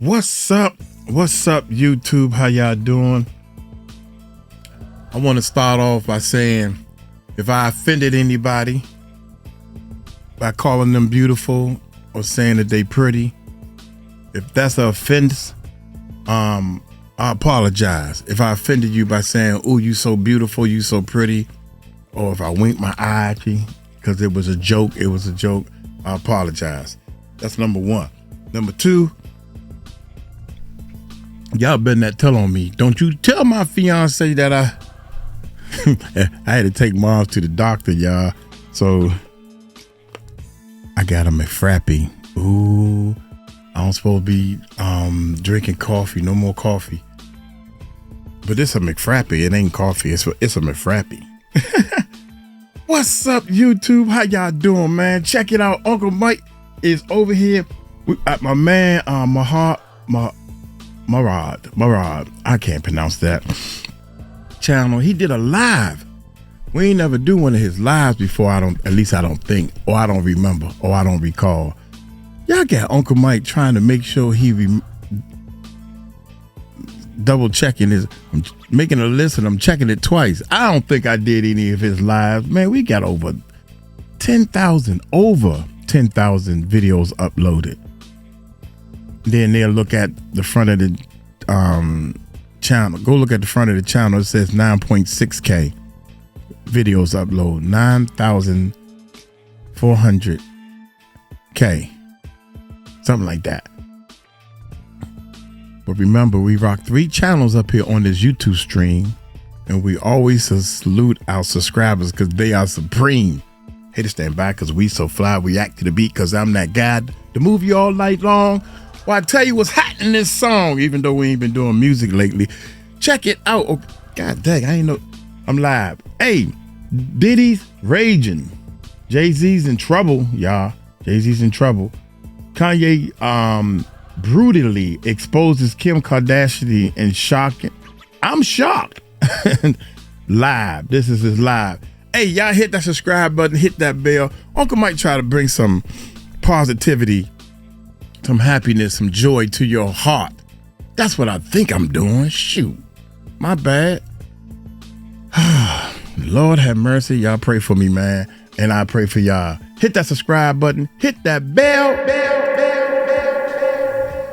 What's up? What's up, YouTube? How y'all doing? I want to start off by saying, if I offended anybody by calling them beautiful or saying that they pretty, if that's an offense, I apologize. If I offended you by saying, "Oh, you so beautiful, you so pretty," or if I winked my eye at you because it was a joke, I apologize. That's number one. Number two, y'all better not tell on me. Don't you tell my fiance that I had to take Mom to the doctor, y'all. So I got him a frappe. Ooh, I don't supposed to be drinking coffee. No more coffee. But it's a McFrappe. It ain't coffee. It's a McFrappe. What's up, YouTube? How y'all doing, man? Check it out. Uncle Mike is over here. My man, Marad. I can't pronounce that channel. He did a live. We ain't never do one of his lives before. I don't think, or I don't remember, or I don't recall. Y'all got Uncle Mike trying to make sure he double checking his. I'm making a list and I'm checking it twice. I don't think I did any of his lives. Man, we got over 10,000 videos uploaded. Then they'll look at the front of the channel. Go look at the front of the channel. It says 9.6K videos upload. 9,400K. Something like that. But remember, we rock 3 channels up here on this YouTube stream. And we always salute our subscribers because they are supreme. Hey, to stand back because we so fly. We act to the beat because I'm that guy to move you all night long. Well, I tell you what's hot in this song, even though we ain't been doing music lately. Check it out. Oh, God dang, I ain't know. I'm live. Hey, Diddy's raging. Jay-Z's in trouble, y'all. Jay-Z's in trouble. Kanye brutally exposes Kim Kardashian and shocking. I'm shocked. Live. This is his live. Hey, y'all hit that subscribe button, hit that bell. Uncle Mike try to bring some positivity, some happiness, some joy to your heart. That's what I think I'm doing. Shoot. My bad. Lord have mercy. Y'all pray for me, man. And I pray for y'all. Hit that subscribe button. Hit that bell.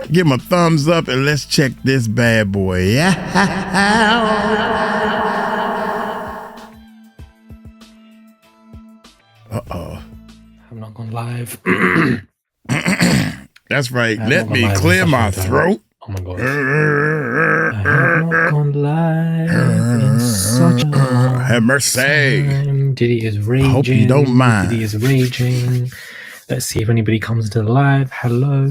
Give him a thumbs up and let's check this bad boy. Yeah. Uh-oh. I'm not going live. That's right. Let me clear my throat. Oh my God. I have not gone live in such a have mercy. time. Diddy is raging. I hope you don't mind. Diddy is raging. Let's see if anybody comes to the live. Hello.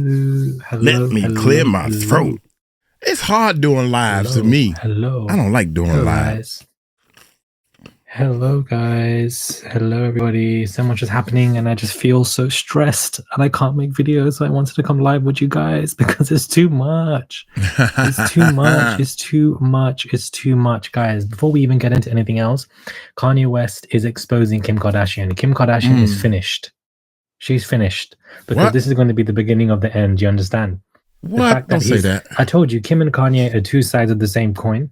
Let me clear my throat. It's hard doing lives to me. Hello. I don't like doing lives. Hello, guys. Hello, everybody. So much is happening, and I just feel so stressed, and I can't make videos. So I wanted to come live with you guys because it's too much. It's too much. It's too much. It's too much, guys. Before we even get into anything else, Kanye West is exposing Kim Kardashian. Kim Kardashian is finished. She's finished because this is going to be the beginning of the end. Do you understand? What? Don't say that. I told you, Kim and Kanye are 2 sides of the same coin.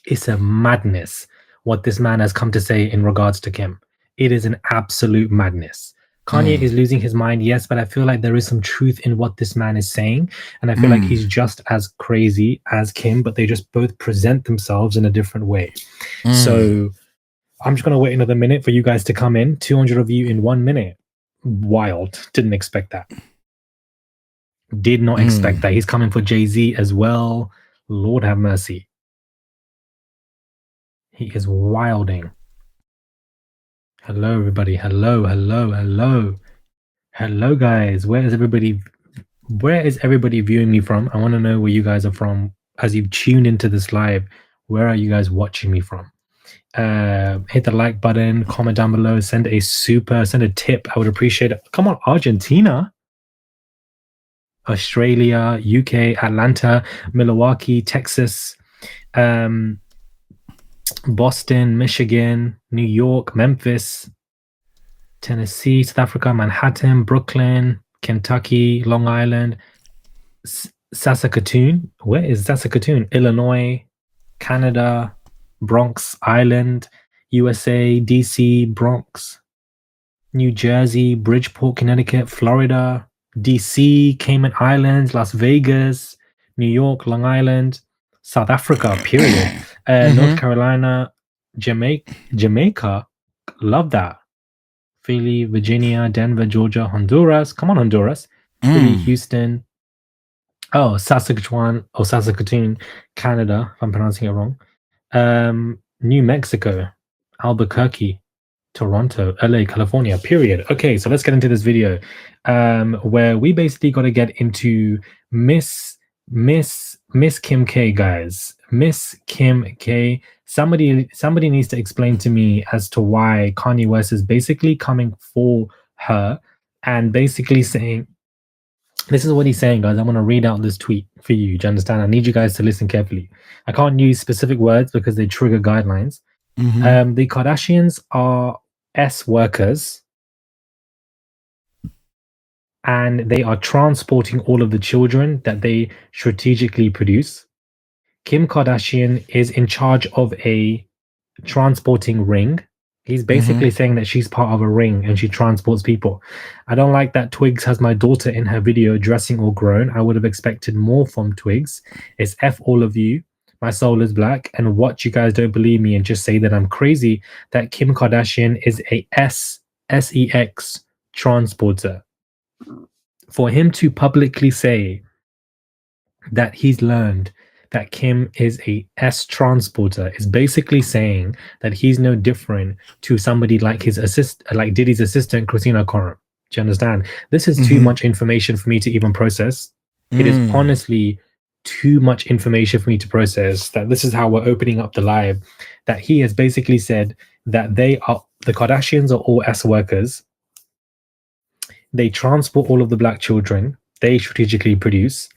It's a madness what this man has come to say in regards to Kim. It is an absolute madness. Kanye is losing his mind, yes, but I feel like there is some truth in what this man is saying. And I feel like he's just as crazy as Kim, but they just both present themselves in a different way. So I'm just going to wait another minute for you guys to come in. 200 of you in 1 minute. Wild. Didn't expect that. Did not expect that. He's coming for Jay-Z as well. Lord have mercy. He is wilding. Hello, everybody. Hello. Hello, guys. Where is everybody viewing me from? I want to know where you guys are from. As you've tuned into this live, where are you guys watching me from? Hit the like button, comment down below, send a tip. I would appreciate it. Come on, Argentina, Australia, UK, Atlanta, Milwaukee, Texas, Boston, Michigan, New York, Memphis, Tennessee, South Africa, Manhattan, Brooklyn, Kentucky, Long Island, Saskatoon. Where is Saskatoon? Illinois, Canada, Bronx Island, USA, DC, Bronx, New Jersey, Bridgeport, Connecticut, Florida, DC, Cayman Islands, Las Vegas, New York, Long Island, South Africa, period. North Carolina, Jamaica, love that. Philly, Virginia, Denver, Georgia, Honduras. Come on, Honduras. Philly, Houston. Oh, Saskatoon, Canada, if I'm pronouncing it wrong. New Mexico, Albuquerque, Toronto, LA, California, period. Okay, so let's get into this video where we basically got to get into Miss Kim K, guys. Miss Kim K. Somebody needs to explain to me as to why Kanye West is basically coming for her and basically saying, this is what he's saying, guys. I'm going to read out this tweet for you. Do you understand? I need you guys to listen carefully. I can't use specific words because they trigger guidelines. The Kardashians are S workers and they are transporting all of the children that they strategically produce. Kim Kardashian is in charge of a transporting ring. He's basically saying that she's part of a ring and she transports people. I don't like that Twigs has my daughter in her video dressing all grown. I would have expected more from Twigs. It's F all of you. My soul is black. And what, you guys don't believe me and just say that I'm crazy, that Kim Kardashian is a SEX transporter. For him to publicly say that he's learned that Kim is a S transporter is basically saying that he's no different to somebody like his like Diddy's assistant, Christina Corum. Do you understand? This is too much information for me to even process. It is honestly too much information for me to process. That this is how we're opening up the live. That he has basically said that the Kardashians are all S workers. They transport all of the black children they strategically produce.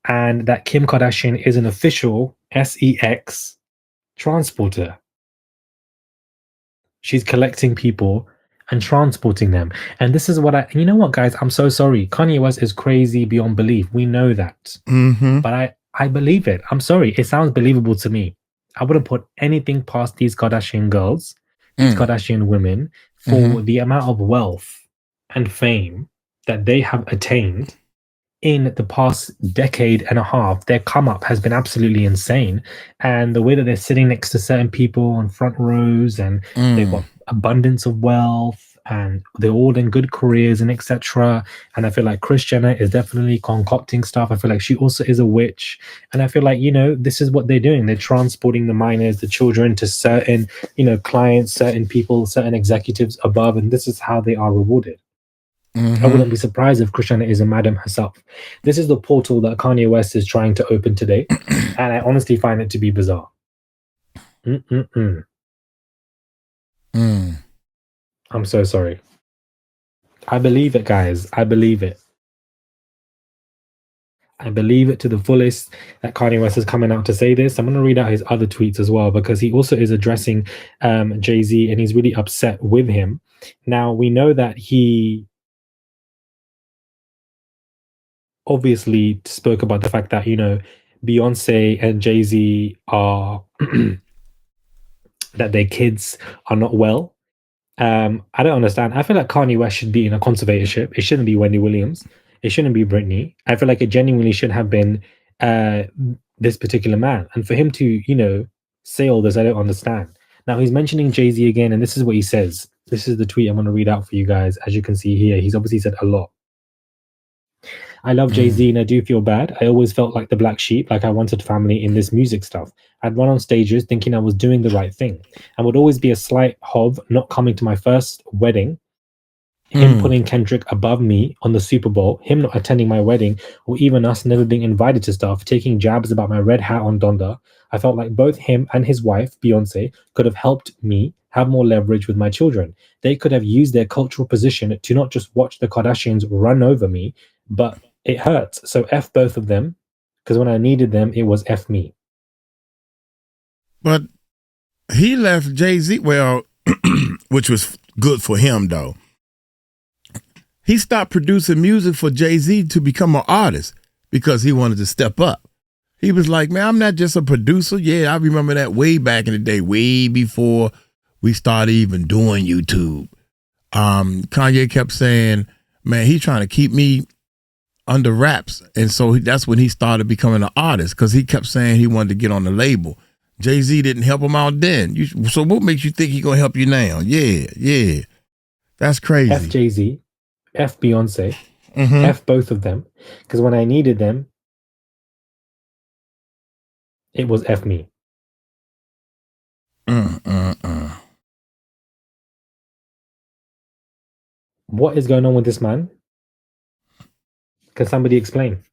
And that Kim Kardashian is an official SEX transporter. She's collecting people and transporting them. And this is what you know what, guys? I'm so sorry. Kanye West is crazy beyond belief. We know that. But I believe it. I'm sorry. It sounds believable to me. I wouldn't put anything past these Kardashian girls, these Kardashian women, for the amount of wealth and fame that they have attained. In the past decade and a half, their come up has been absolutely insane. And the way that they're sitting next to certain people on front rows and they've got abundance of wealth and they're all in good careers and etc. And I feel like Kris Jenner is definitely concocting stuff. I feel like she also is a witch. And I feel like, you know, this is what they're doing. They're transporting the minors, the children to certain, you know, clients, certain people, certain executives above. And this is how they are rewarded. I wouldn't be surprised if Christiana is a madam herself. This is the portal that Kanye West is trying to open today. And I honestly find it to be bizarre. I'm so sorry. I believe it, guys. I believe it. I believe it to the fullest that Kanye West is coming out to say this. I'm going to read out his other tweets as well, because he also is addressing Jay-Z and he's really upset with him. Now, we know that he obviously spoke about the fact that, you know, Beyonce and Jay-Z are that their kids are not well. I don't understand. I feel like Kanye West should be in a conservatorship. It shouldn't be Wendy Williams. It shouldn't be Britney. I feel like it genuinely should have been this particular man. And for him to, you know, say all this, I don't understand. Now he's mentioning Jay-Z again, and this is what he says. This is the tweet I'm going to read out for you guys. As you can see here, he's obviously said a lot. I love Jay-Z and I do feel bad. I always felt like the black sheep, like I wanted family in this music stuff. I'd run on stages thinking I was doing the right thing. I would always be a slight hov not coming to my first wedding, him putting Kendrick above me on the Super Bowl, him not attending my wedding, or even us never being invited to stuff, taking jabs about my red hat on Donda. I felt like both him and his wife, Beyonce, could have helped me have more leverage with my children. They could have used their cultural position to not just watch the Kardashians run over me, but it hurts. So F both of them, because when I needed them, it was F me. But he left Jay-Z, well, which was good for him, though. He stopped producing music for Jay-Z to become an artist. because he wanted to step up. He was like, man, I'm not just a producer. Yeah, I remember that way back in the day, way before we started even doing YouTube. Kanye kept saying, man, he's trying to keep me under wraps. And so that's when he started becoming an artist, because he kept saying he wanted to get on the label. Jay-Z didn't help him out then. So what makes you think he's going to help you now? Yeah. That's crazy. F Jay-Z, F Beyonce, F both of them. Because when I needed them, it was F me. What is going on with this man? Can somebody explain?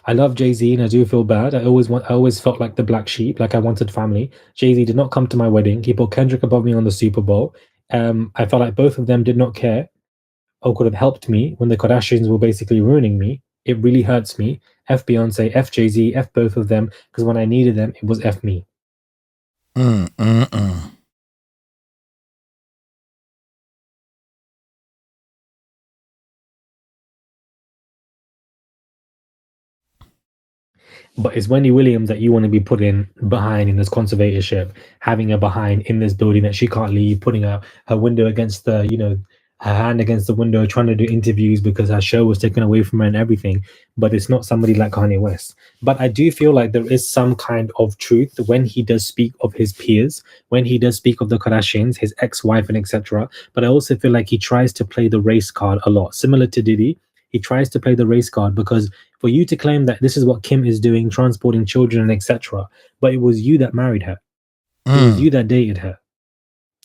I love Jay-Z and I do feel bad. I always felt like the black sheep, like I wanted family. Jay-Z did not come to my wedding. He put Kendrick above me on the Super Bowl. I felt like both of them did not care or could have helped me when the Kardashians were basically ruining me. It really hurts me. F Beyonce, F Jay-Z, F both of them, because when I needed them, it was F me. But it's Wendy Williams that you want to be putting behind in this conservatorship, having her behind in this building that she can't leave, putting her window against the, her hand against the window, trying to do interviews because her show was taken away from her and everything. But it's not somebody like Kanye West. But I do feel like there is some kind of truth when he does speak of his peers, when he does speak of the Kardashians, his ex-wife and etc. But I also feel like he tries to play the race card a lot, similar to Diddy. He tries to play the race card because for you to claim that this is what Kim is doing, transporting children and etc., but it was you that married her. It was you that dated her.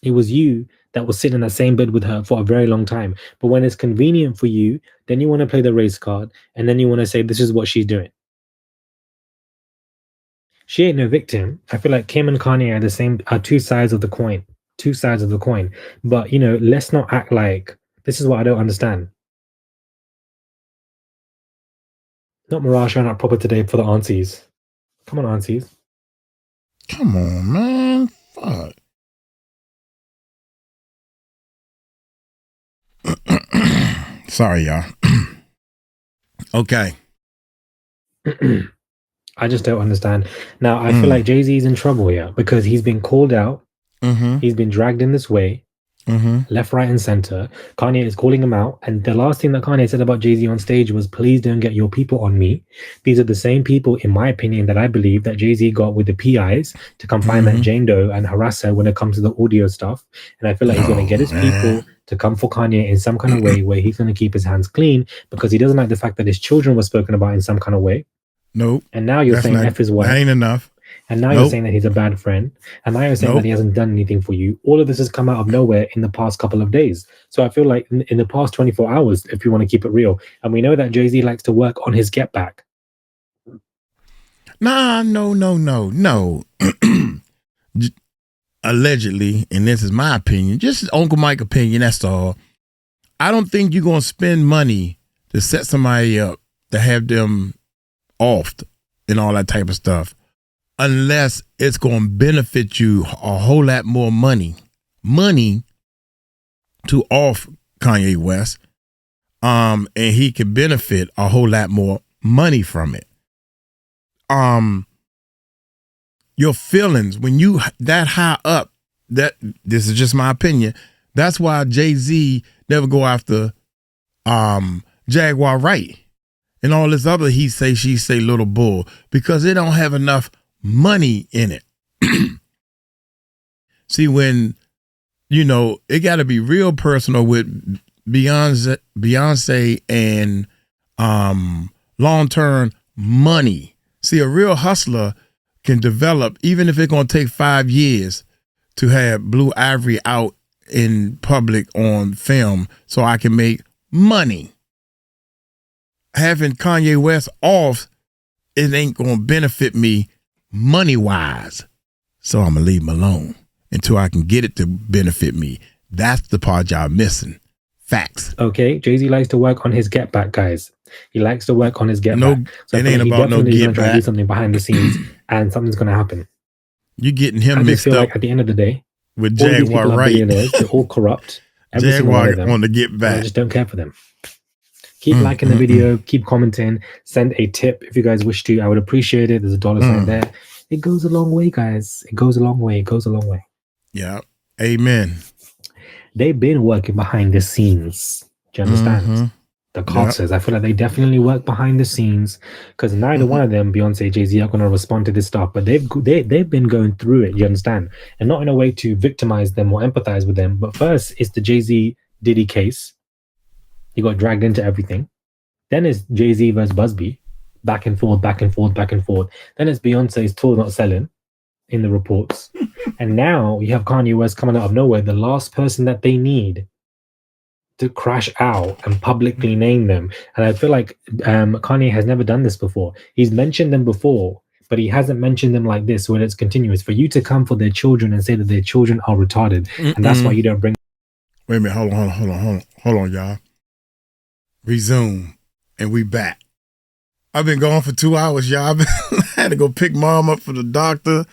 It was you that was sitting in that same bed with her for a very long time. But when it's convenient for you, then you want to play the race card, and then you want to say this is what she's doing. She ain't no victim. I feel like Kim and Kanye are two sides of the coin. Two sides of the coin. But let's not act like this is what I don't understand. Not Mirage showing up proper today for the aunties. Come on, aunties. Come on, man. Fuck. Sorry, y'all. Okay. I just don't understand. Now, I feel like Jay-Z is in trouble here because he's been called out. He's been dragged in this way. Left, right, and center. Kanye is calling him out. And the last thing that Kanye said about Jay-Z on stage was, please don't get your people on me. These are the same people, in my opinion, that I believe that Jay-Z got with the PIs to come find that Jane Doe and harass her when it comes to the audio stuff. And I feel like he's going to get his people to come for Kanye in some kind of way where he's going to keep his hands clean because he doesn't like the fact that his children were spoken about in some kind of way. Nope. And now you're saying F his wife. Ain't enough. And now you're saying that he's a bad friend. And now you're saying that he hasn't done anything for you. All of this has come out of nowhere in the past couple of days. So I feel like in the past 24 hours, if you want to keep it real, and we know that Jay-Z likes to work on his get back. Nah, no. Allegedly, and this is my opinion, just Uncle Mike's opinion, that's all. I don't think you're going to spend money to set somebody up to have them offed and all that type of stuff, unless it's going to benefit you a whole lot more money to off Kanye West, and he can benefit a whole lot more money from it. Your feelings when you that high up, that this is just my opinion. That's why Jay-Z never go after Jaguar Wright and all this other he say, she say little bull, because it don't have enough money in it. See, when it got to be real personal with Beyonce and long-term money. See, a real hustler can develop, even if it's going to take 5 years to have Blue Ivory out in public on film so I can make money. Having Kanye West off, it ain't going to benefit me money-wise. So I'm going to leave him alone until I can get it to benefit me. That's the part y'all missing. Facts. Okay, Jay-Z likes to work on his get back, guys. He likes to work on his get back. So it ain't about no get back. Do something behind the scenes, and something's going to happen. You're getting him mixed up. Like at the end of the day, with Jaguar Wright, they're all corrupt. Jaguar want to get back. I just don't care for them. Keep liking the video, keep commenting, send a tip if you guys wish to. I would appreciate it. There's a dollar sign there. It goes a long way, guys. It goes a long way. It goes a long way. Yeah. Amen. They've been working behind the scenes. Do you understand? The Carters. I feel like they definitely work behind the scenes because neither one of them, Beyonce, Jay-Z, are going to respond to this stuff. But they've been going through it. You understand? And not in a way to victimize them or empathize with them. But first, it's the Jay-Z Diddy case. He got dragged into everything. Then it's Jay-Z versus Busby, back and forth, back and forth, back and forth. Then it's Beyonce's tour not selling in the reports. And now you have Kanye West coming out of nowhere, the last person that they need to crash out and publicly name them. And I feel like Kanye has never done this before. He's mentioned them before, but he hasn't mentioned them like this where it's continuous. For you to come for their children and say that their children are retarded, and that's why you don't bring... Wait a minute, hold on, y'all. Resume, and we back. I've been gone for 2 hours, y'all. I had to go pick mom up for the doctor.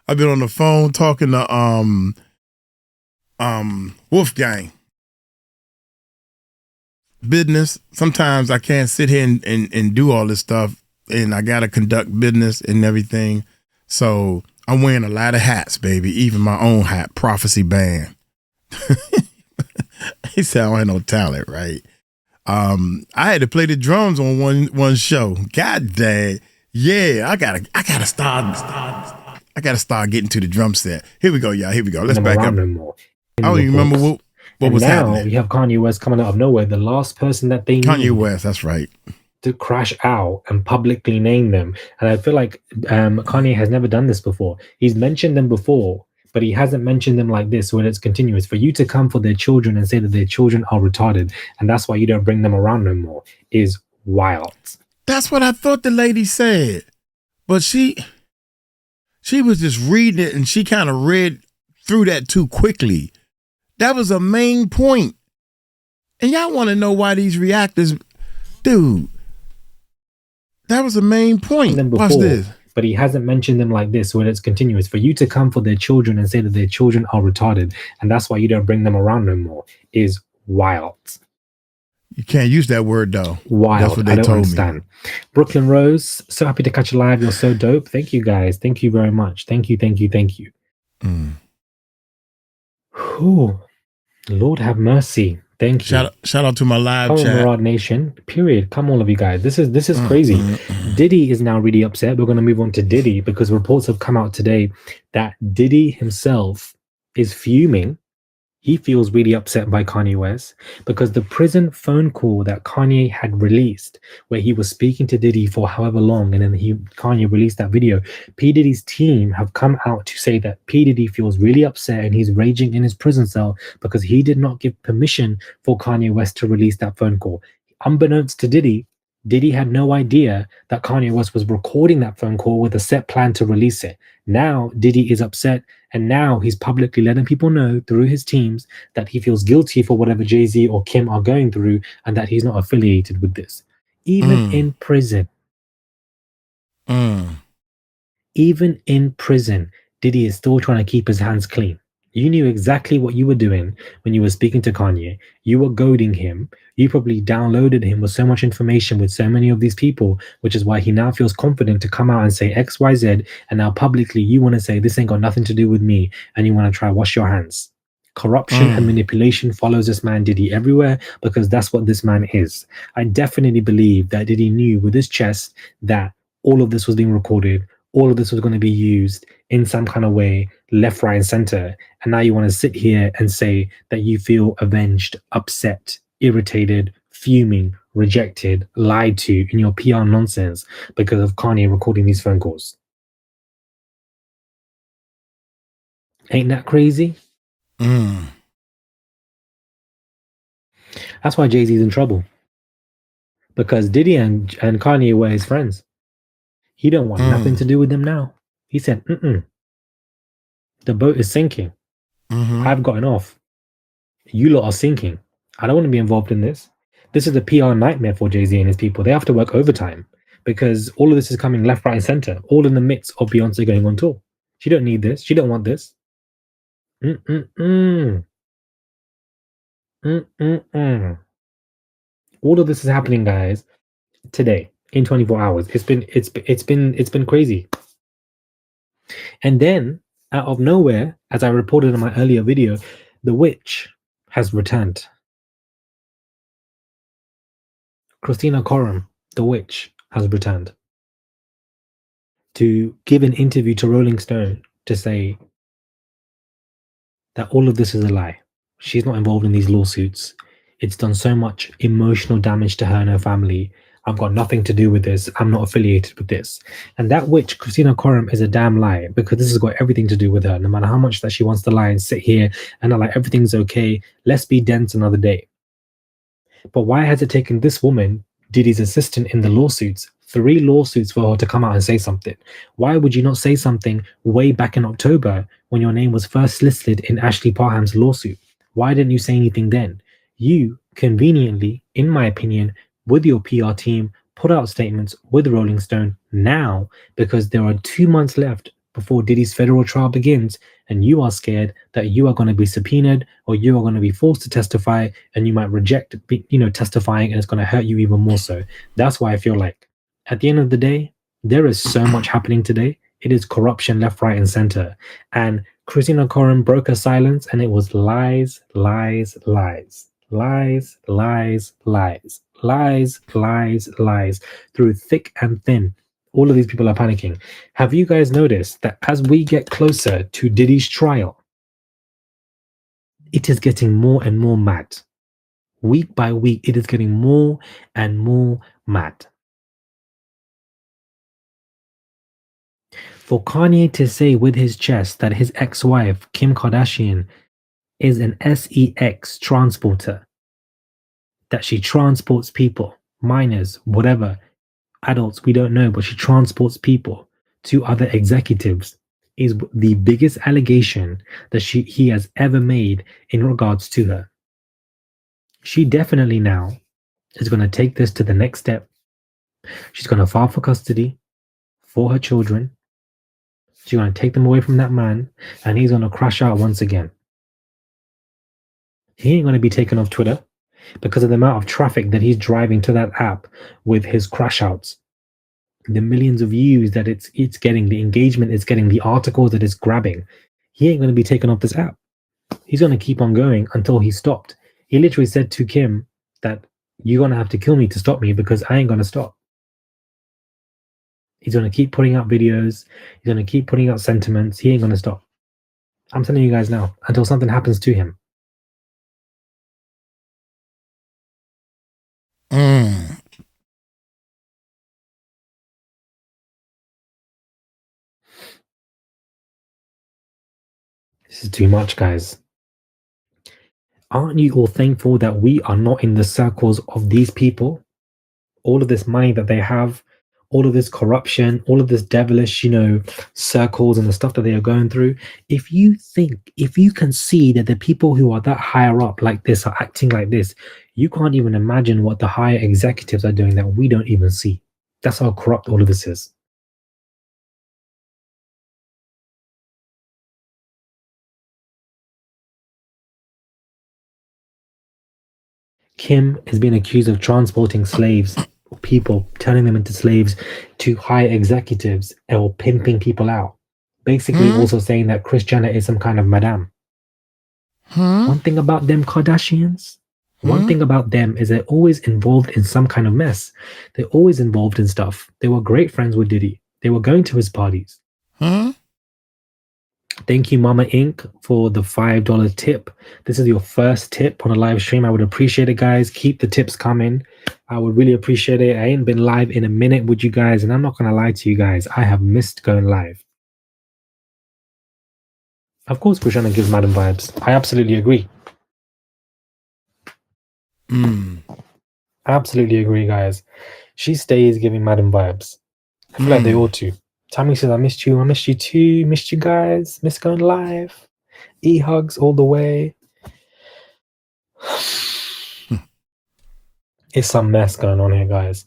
I've been on the phone talking to Wolfgang. Business. Sometimes I can't sit here and do all this stuff, and I gotta conduct business and everything. So I'm wearing a lot of hats, baby. Even my own hat, Prophecy Band. He said I don't have no talent, right? I had to play the drums on one show. God dang. Yeah, I gotta start getting to the drum set. Here we go, y'all. Here we go. Let's back up. I don't even remember what was happening. Now we have Kanye West coming out of nowhere, the last person that they need. Kanye West, that's right. To crash out and publicly name them. And I feel like Kanye has never done this before. He's mentioned them before, but he hasn't mentioned them like this where it's continuous. For you to come for their children and say that their children are retarded, and that's why you don't bring them around no more, is wild. That's what I thought the lady said. But she was just reading it, and she kind of read through that too quickly. That was a main point. And y'all want to know why these reactors... Dude, that was a main point. Watch this. But he hasn't mentioned them like this where it's continuous. For you to come for their children and say that their children are retarded, and that's why you don't bring them around no more, is wild. You can't use that word though. Wild. That's what they told me. Brooklyn Rose, so happy to catch you live. You're so dope. Thank you guys. Thank you very much. Thank you. Whew. Lord have mercy. Thank you. Shout out to my live chat. Murad Nation. Period. Come all of you guys. This is crazy. Diddy is now really upset. We're going to move on to Diddy because reports have come out today that Diddy himself is fuming. He feels really upset by Kanye West because the prison phone call that Kanye had released, where he was speaking to Diddy for however long, and then Kanye released that video. P. Diddy's team have come out to say that P. Diddy feels really upset and he's raging in his prison cell because he did not give permission for Kanye West to release that phone call. Unbeknownst to Diddy, Diddy had no idea that Kanye West was recording that phone call with a set plan to release it. Now Diddy is upset, and now he's publicly letting people know through his teams that he feels guilty for whatever Jay-Z or Kim are going through and that he's not affiliated with this. Even in prison. Even in prison, Diddy is still trying to keep his hands clean. You knew exactly what you were doing when you were speaking to Kanye. You were goading him. You probably downloaded him with so much information with so many of these people, which is why he now feels confident to come out and say X, Y, Z. And now publicly you want to say this ain't got nothing to do with me, and you want to try wash your hands. Corruption and manipulation follows this man Diddy everywhere because that's what this man is. I definitely believe that Diddy knew with his chest that all of this was being recorded, all of this was going to be used in some kind of way, left, right, and center. And now you want to sit here and say that you feel avenged, upset, irritated, fuming, rejected, lied to in your PR nonsense because of Kanye recording these phone calls. Ain't that crazy? That's why Jay-Z's in trouble. Because Diddy and Kanye were his friends. He don't want nothing to do with them now. He said, the boat is sinking. I've gotten off. You lot are sinking. I don't want to be involved in this. This is a PR nightmare for Jay-Z and his people. They have to work overtime because all of this is coming left, right, and center, all in the midst of Beyonce going on tour. She don't need this. She don't want this. All of this is happening, guys, today in 24 hours. It's been crazy. And then out of nowhere, as I reported in my earlier video, the witch has returned. Christina Corum, the witch, has returned to give an interview to Rolling Stone to say that all of this is a lie. She's not involved in these lawsuits. It's done so much emotional damage to her and her family. I've got nothing to do with this. I'm not affiliated with this. And that witch, Christina Corum, is a damn lie, because this has got everything to do with her. No matter how much that she wants to lie and sit here and not like everything's okay, let's be dense another day. But why has it taken this woman, Diddy's assistant in the lawsuits, 3 lawsuits for her to come out and say something? Why would you not say something way back in October when your name was first listed in 𝗟𝗡𝗡𝗡𝗡's lawsuit? Why didn't you say anything then? You conveniently, in my opinion, with your PR team, put out statements with Rolling Stone now, because there are 2 months left before Diddy's federal trial begins, and you are scared that you are going to be subpoenaed or you are going to be forced to testify, and you might reject, testifying, and it's going to hurt you even more so. That's why I feel like at the end of the day, there is so much happening today. It is corruption left, right, and center. And Christina Corum broke her silence, and it was lies, lies, lies, lies, lies, lies, lies, lies, lies, through thick and thin. All of these people are panicking. Have you guys noticed that as we get closer to Diddy's trial, it is getting more and more mad? Week by week, it is getting more and more mad. For Kanye to say with his chest that his ex-wife, Kim Kardashian, is an sex transporter, that she transports people, minors, whatever, adults, we don't know, but she transports people to other executives, is the biggest allegation that he has ever made in regards to her. She definitely now is going to take this to the next step. She's going to file for custody for her children. She's going to take them away from that man, and he's going to crash out once again. He ain't going to be taken off Twitter because of the amount of traffic that he's driving to that app with his crash outs. The millions of views that it's getting, the engagement it's getting, the articles that it's grabbing. He ain't going to be taken off this app. He's going to keep on going until he's stopped. He literally said to Kim that you're going to have to kill me to stop me, because I ain't going to stop. He's going to keep putting out videos. He's going to keep putting out sentiments. He ain't going to stop. I'm telling you guys now, until something happens to him. This is too much, guys. Aren't you all thankful that we are not in the circles of these people? All of this money that they have, all of this corruption, all of this devilish, circles and the stuff that they are going through. If you can see that the people who are that higher up like this are acting like this, you can't even imagine what the higher executives are doing that we don't even see. That's how corrupt all of this is. Kim is being accused of transporting slaves, people, turning them into slaves to high executives, or pimping people out. Basically also saying that Kris Jenner is some kind of madame. One thing about them Kardashians, one thing about them is they're always involved in some kind of mess. They're always involved in stuff. They were great friends with Diddy. They were going to his parties. Thank you, Mama Inc., for the $5 tip. This is your first tip on a live stream. I would appreciate it, guys. Keep the tips coming. I would really appreciate it. I ain't been live in a minute with you guys, and I'm not going to lie to you guys. I have missed going live. Of course, Christiana gives Madam vibes. I absolutely agree. Absolutely agree, guys. She stays giving Madam vibes. I feel like they ought to. Tammy says, I missed you. I missed you too. Missed you guys. Missed going live. E-hugs all the way. It's some mess going on here, guys.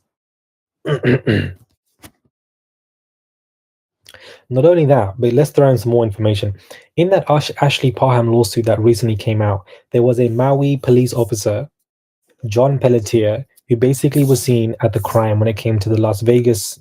Not only that, but let's throw in some more information. In that 𝗟𝗡𝗡𝗡𝗡 lawsuit that recently came out, there was a Maui police officer, John Pelletier, who basically was seen at the crime when it came to the Las Vegas,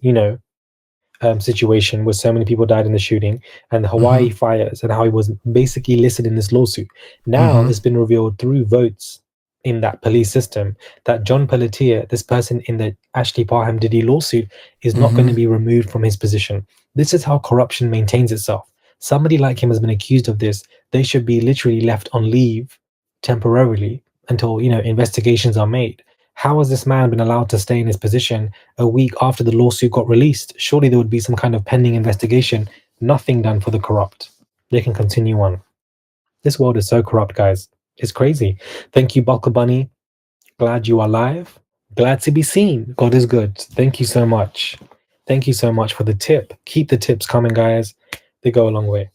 situation where so many people died in the shooting, and the Hawaii fires, and how he was basically listed in this lawsuit. Now it's been revealed through votes in that police system that John Pelletier, this person in the 𝗟𝗡𝗡𝗞𝗦 Diddy lawsuit, is not going to be removed from his position. This is how corruption maintains itself. Somebody like him has been accused of this. They should be literally left on leave temporarily until investigations are made. How has this man been allowed to stay in his position a week after the lawsuit got released? Surely there would be some kind of pending investigation. Nothing done for the corrupt. They can continue on. This world is so corrupt, guys. It's crazy. Thank you, Bulka Bunny. Glad you are live. Glad to be seen. God is good. Thank you so much. Thank you so much for the tip. Keep the tips coming, guys. They go a long way.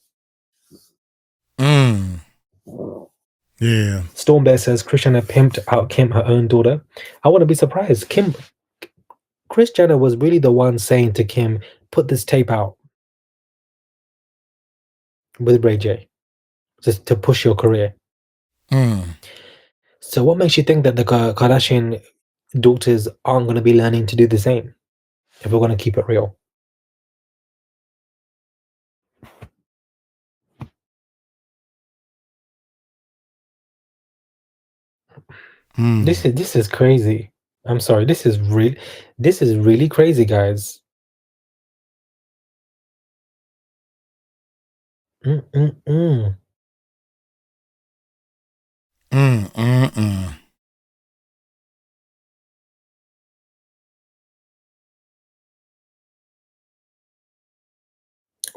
Yeah. Storm Bear says Christiana pimped out Kim, her own daughter. I wouldn't be surprised. Kris Jenner was really the one saying to Kim, put this tape out with Ray J, just to push your career. So what makes you think that the Kardashian daughters aren't going to be learning to do the same, if we're going to keep it real? This is crazy. I'm sorry. This is really crazy, guys.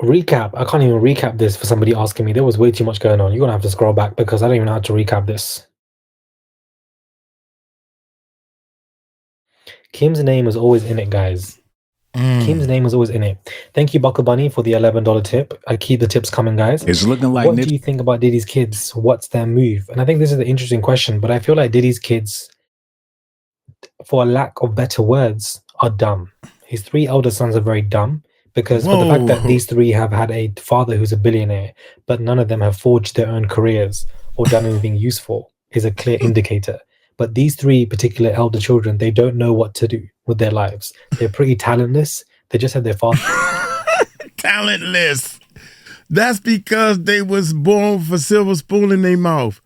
Recap. I can't even recap this for somebody asking me. There was way too much going on. You're going to have to scroll back because I don't even know how to recap this. Kim's name is always in it, guys. Kim's name is always in it. Thank you, Buckle Bunny, for the $11 tip. I keep the tips coming, guys. It's looking like... What do you think about Diddy's kids? What's their move? And I think this is an interesting question, but I feel like Diddy's kids, for a lack of better words, are dumb. His three elder sons are very dumb because for the fact that these three have had a father who's a billionaire, but none of them have forged their own careers or done anything useful is a clear indicator. But these three particular elder children, they don't know what to do with their lives. They're pretty talentless. They just have their father. Talentless. That's because they was born with a silver spoon in their mouth.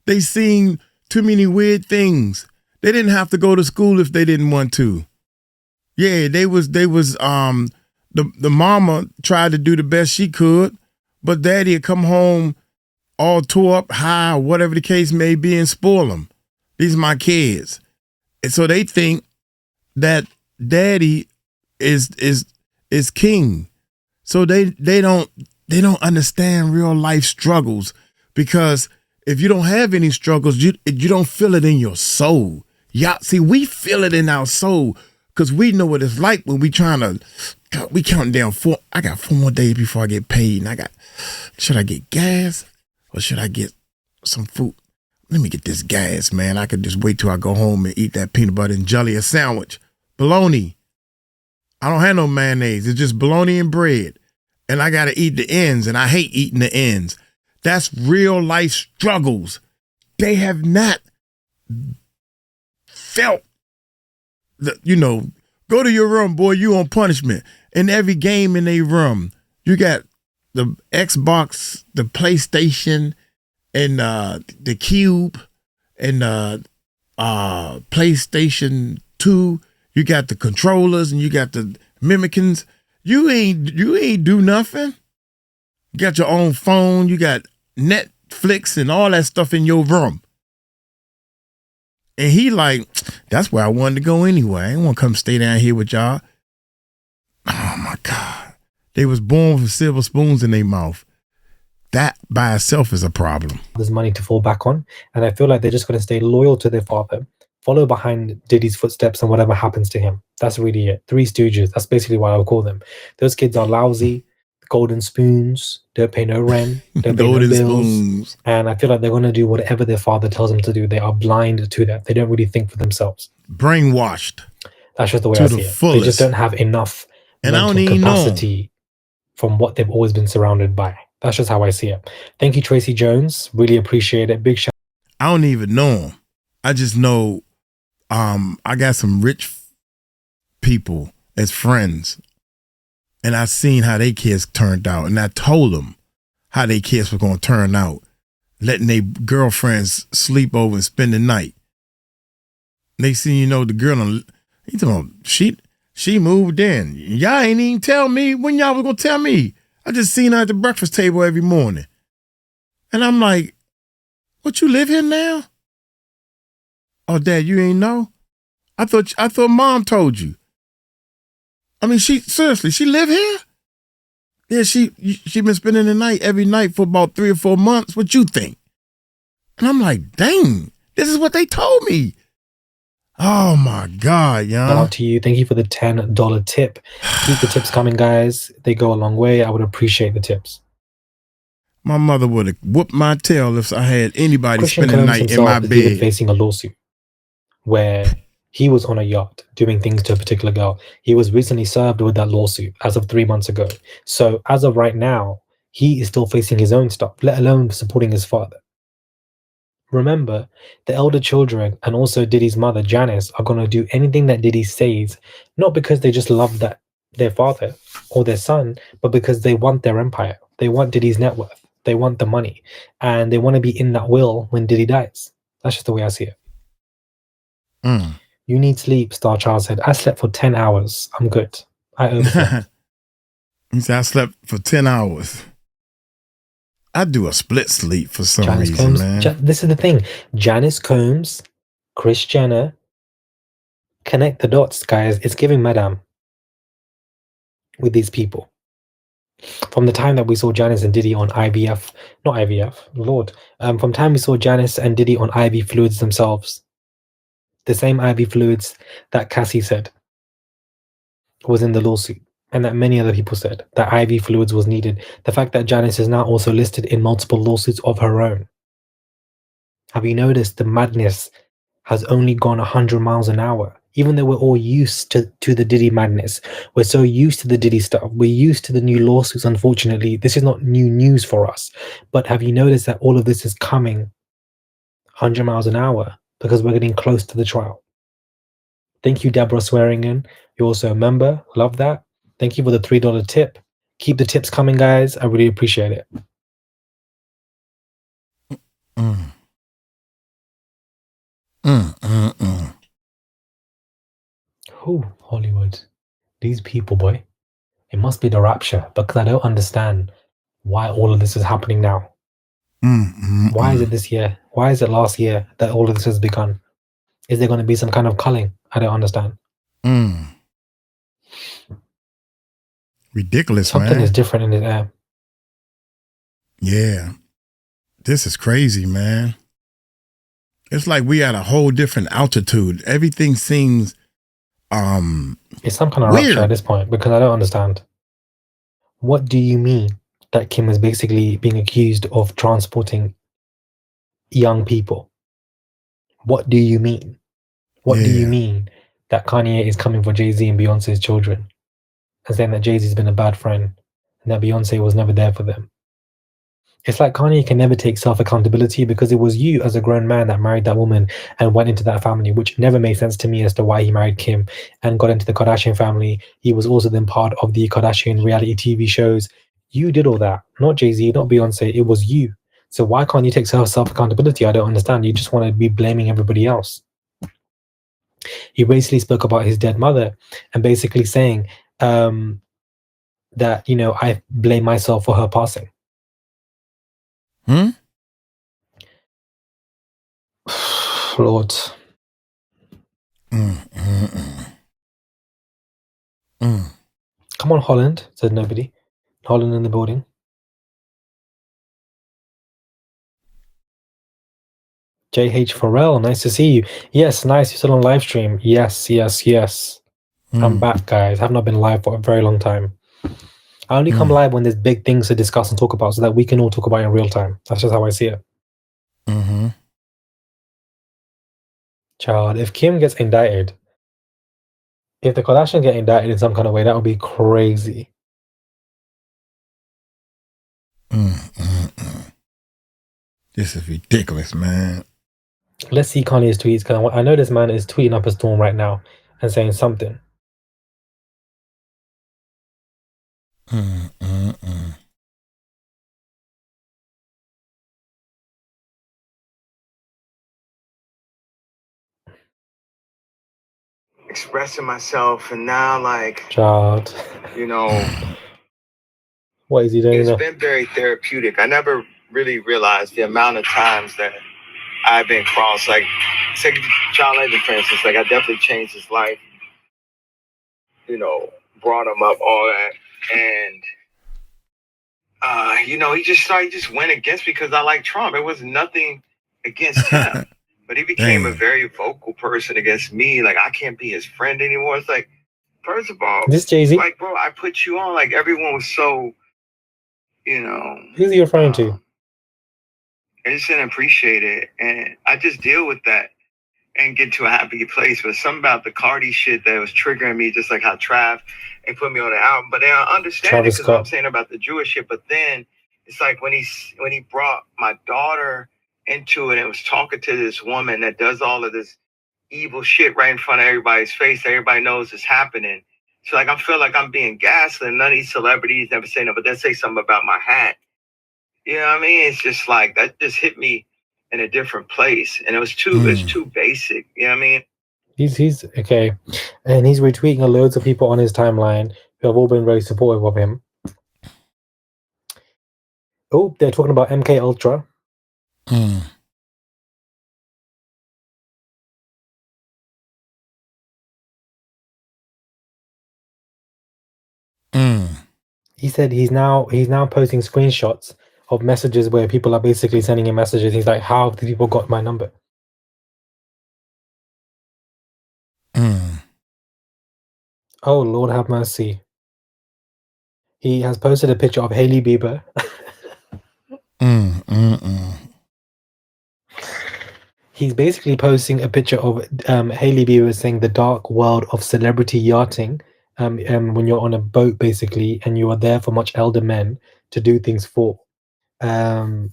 They seen too many weird things. They didn't have to go to school if they didn't want to. Yeah, the mama tried to do the best she could, but daddy would come home all tore up, high, whatever the case may be, and spoil them. These are my kids. And so they think that daddy is king. So they don't understand real life struggles, because if you don't have any struggles, you don't feel it in your soul. Yeah, see, we feel it in our soul because we know what it's like when we counting down I got 4 more days before I get paid, and should I get gas or should I get some food? Let me get this gas, man. I could just wait till I go home and eat that peanut butter and jelly sandwich. Bologna. I don't have no mayonnaise. It's just bologna and bread. And I got to eat the ends, and I hate eating the ends. That's real life struggles. They have not felt go to your room, boy, you on punishment. In every game in their room, you got the Xbox, the PlayStation, and the Cube, and PlayStation 2. You got the controllers, and you got the Mimikins. You ain't do nothing. You got your own phone. You got Netflix and all that stuff in your room. And he like, that's where I wanted to go anyway. I didn't want to come stay down here with y'all. Oh my God. They was born with silver spoons in their mouth. That by itself is a problem. There's money to fall back on. And I feel like they're just going to stay loyal to their father, follow behind Diddy's footsteps, and whatever happens to him. That's really it. Three Stooges. That's basically what I would call them. Those kids are lousy, golden spoons, don't pay no rent, don't pay no bills. Spoons. And I feel like they're going to do whatever their father tells them to do. They are blind to that. They don't really think for themselves. Brainwashed. That's just the way I see it. They just don't have enough mental capacity from what they've always been surrounded by. That's just how I see it. Thank you, Tracy Jones. Really appreciate it. Big shout. I don't even know him. I just know I got some rich people as friends, and I seen how they kids turned out, and I told them how they kids were going to turn out, letting their girlfriends sleep over and spend the night. They see, you know, the girl, he talking about, she moved in. Y'all ain't even tell me when y'all was going to tell me. I just seen her at the breakfast table every morning. And I'm like, what, you live here now? Oh, Dad, you ain't know? I thought Mom told you. I mean, she live here? Yeah, she been spending the night every night for about 3 or 4 months. What you think? And I'm like, dang, this is what they told me. Oh my God, y'all. Shout out to you. Thank you for the $10 tip. Keep the tips coming, guys. They go a long way. I would appreciate the tips. My mother would have whooped my tail if I had anybody Christian spending the Corum night in my himself is even bed. facing a lawsuit where he was on a yacht doing things to a particular girl. He was recently served with that lawsuit as of 3 months ago. So as of right now, he is still facing his own stuff, let alone supporting his father. Remember, the elder children and also Diddy's mother, Janice, are going to do anything that Diddy says, not because they just love that their father or their son, but because they want their empire. They want Diddy's net worth. They want the money. And they want to be in that will when Diddy dies. That's just the way I see it. You need sleep, Star Child said. I slept for 10 hours. I'm good. I overslept. He said, I slept for 10 hours. I do a split sleep for some Janice reason, Combs, man. this is the thing. Janice Combs, Kris Jenner, connect the dots, guys. It's giving Madame with these people. From the time that we saw Janice and Diddy on not IVF, Lord. From the time we saw Janice and Diddy on IV fluids themselves, the same IV fluids that Cassie said was in the lawsuit, and that many other people said that IV fluids was needed. The fact that Janice is now also listed in multiple lawsuits of her own. Have you noticed the madness has only gone 100 miles an hour? Even though we're all used to the Diddy madness, we're so used to the Diddy stuff, we're used to the new lawsuits. Unfortunately, this is not new news for us. But have you noticed that all of this is coming 100 miles an hour because we're getting close to the trial? Thank you, Deborah, swearing in. You're also a member. Love that. Thank you for the $3 tip. Keep the tips coming, guys. I really appreciate it. Oh, Hollywood. These people, boy. It must be the rapture, because I don't understand why all of this is happening now. Why is it this year? Why is it last year that all of this has begun? Is there going to be some kind of culling? I don't understand. Ridiculous, Something man. is different in the air. Yeah. This is crazy, man. It's like we at a whole different altitude. Everything seems it's some kind of weird. rupture at this point, because I don't understand. What do you mean that Kim is basically being accused of transporting young people? What do you mean? What do you mean that Kanye is coming for Jay-Z and Beyonce's children and saying that Jay-Z's been a bad friend and that Beyonce was never there for them? It's like Kanye can never take self-accountability, because it was you as a grown man that married that woman and went into that family, which never made sense to me as to why he married Kim and got into the Kardashian family. He was also then part of the Kardashian reality TV shows. You did all that, not Jay-Z, not Beyonce. It was you. So why can't you take self-accountability? I don't understand. You just want to be blaming everybody else. He basically spoke about his dead mother and basically saying that, you know, I blame myself for her passing. Lord. Come on, Holland, said nobody. Holland in the building. JH Farrell, nice to see you. Yes, nice. You're still on live stream. Yes. I'm back, guys. Have not been live for a very long time. I only come live when there's big things to discuss and talk about so that we can all talk about it in real time. That's just how I see it. Child, if Kim gets indicted, if the Kardashians get indicted in some kind of way, that would be crazy. This is ridiculous, man. Let's see Kanye's tweets, because I know this man is tweeting up a storm right now and saying something. Expressing myself, and now, like, Child. you know, What is he doing it's now? been very therapeutic. I never really realized the amount of times that I've been crossed. Like, say, John Legend, for instance, like, I definitely changed his life, you know, brought him up, all that. And, you know, he just went against me because I like Trump. It was nothing against him. But he became a very vocal person against me. Like, I can't be his friend anymore. It's like, first of all, This Jay-Z? like, bro, I put you on. Like, everyone was so, you know. Who's he referring to? I just didn't appreciate it. And I just deal with that and get to a happy place. But something about the Cardi shit that was triggering me, just like how Trav and put me on the album. But I understand it because I'm saying about the Jewish shit. But then it's like when he brought my daughter into it and was talking to this woman that does all of this evil shit right in front of everybody's face. Everybody knows it's happening. So like I feel like I'm being gaslit. None of these celebrities never say no, but they say something about my hat. You know what I mean? It's just like that just hit me in a different place. And it's too basic. You know what I mean? He's okay. And he's retweeting loads of people on his timeline who have all been very supportive of him. Oh, they're talking about MK Ultra. He said he's now posting screenshots of messages where people are basically sending him messages. He's like, how have the people got my number? Oh, Lord have mercy. He has posted a picture of Hailey Bieber. He's basically posting a picture of Hailey Bieber saying the dark world of celebrity yachting. When you're on a boat, basically, and you are there for much elder men to do things for. Lord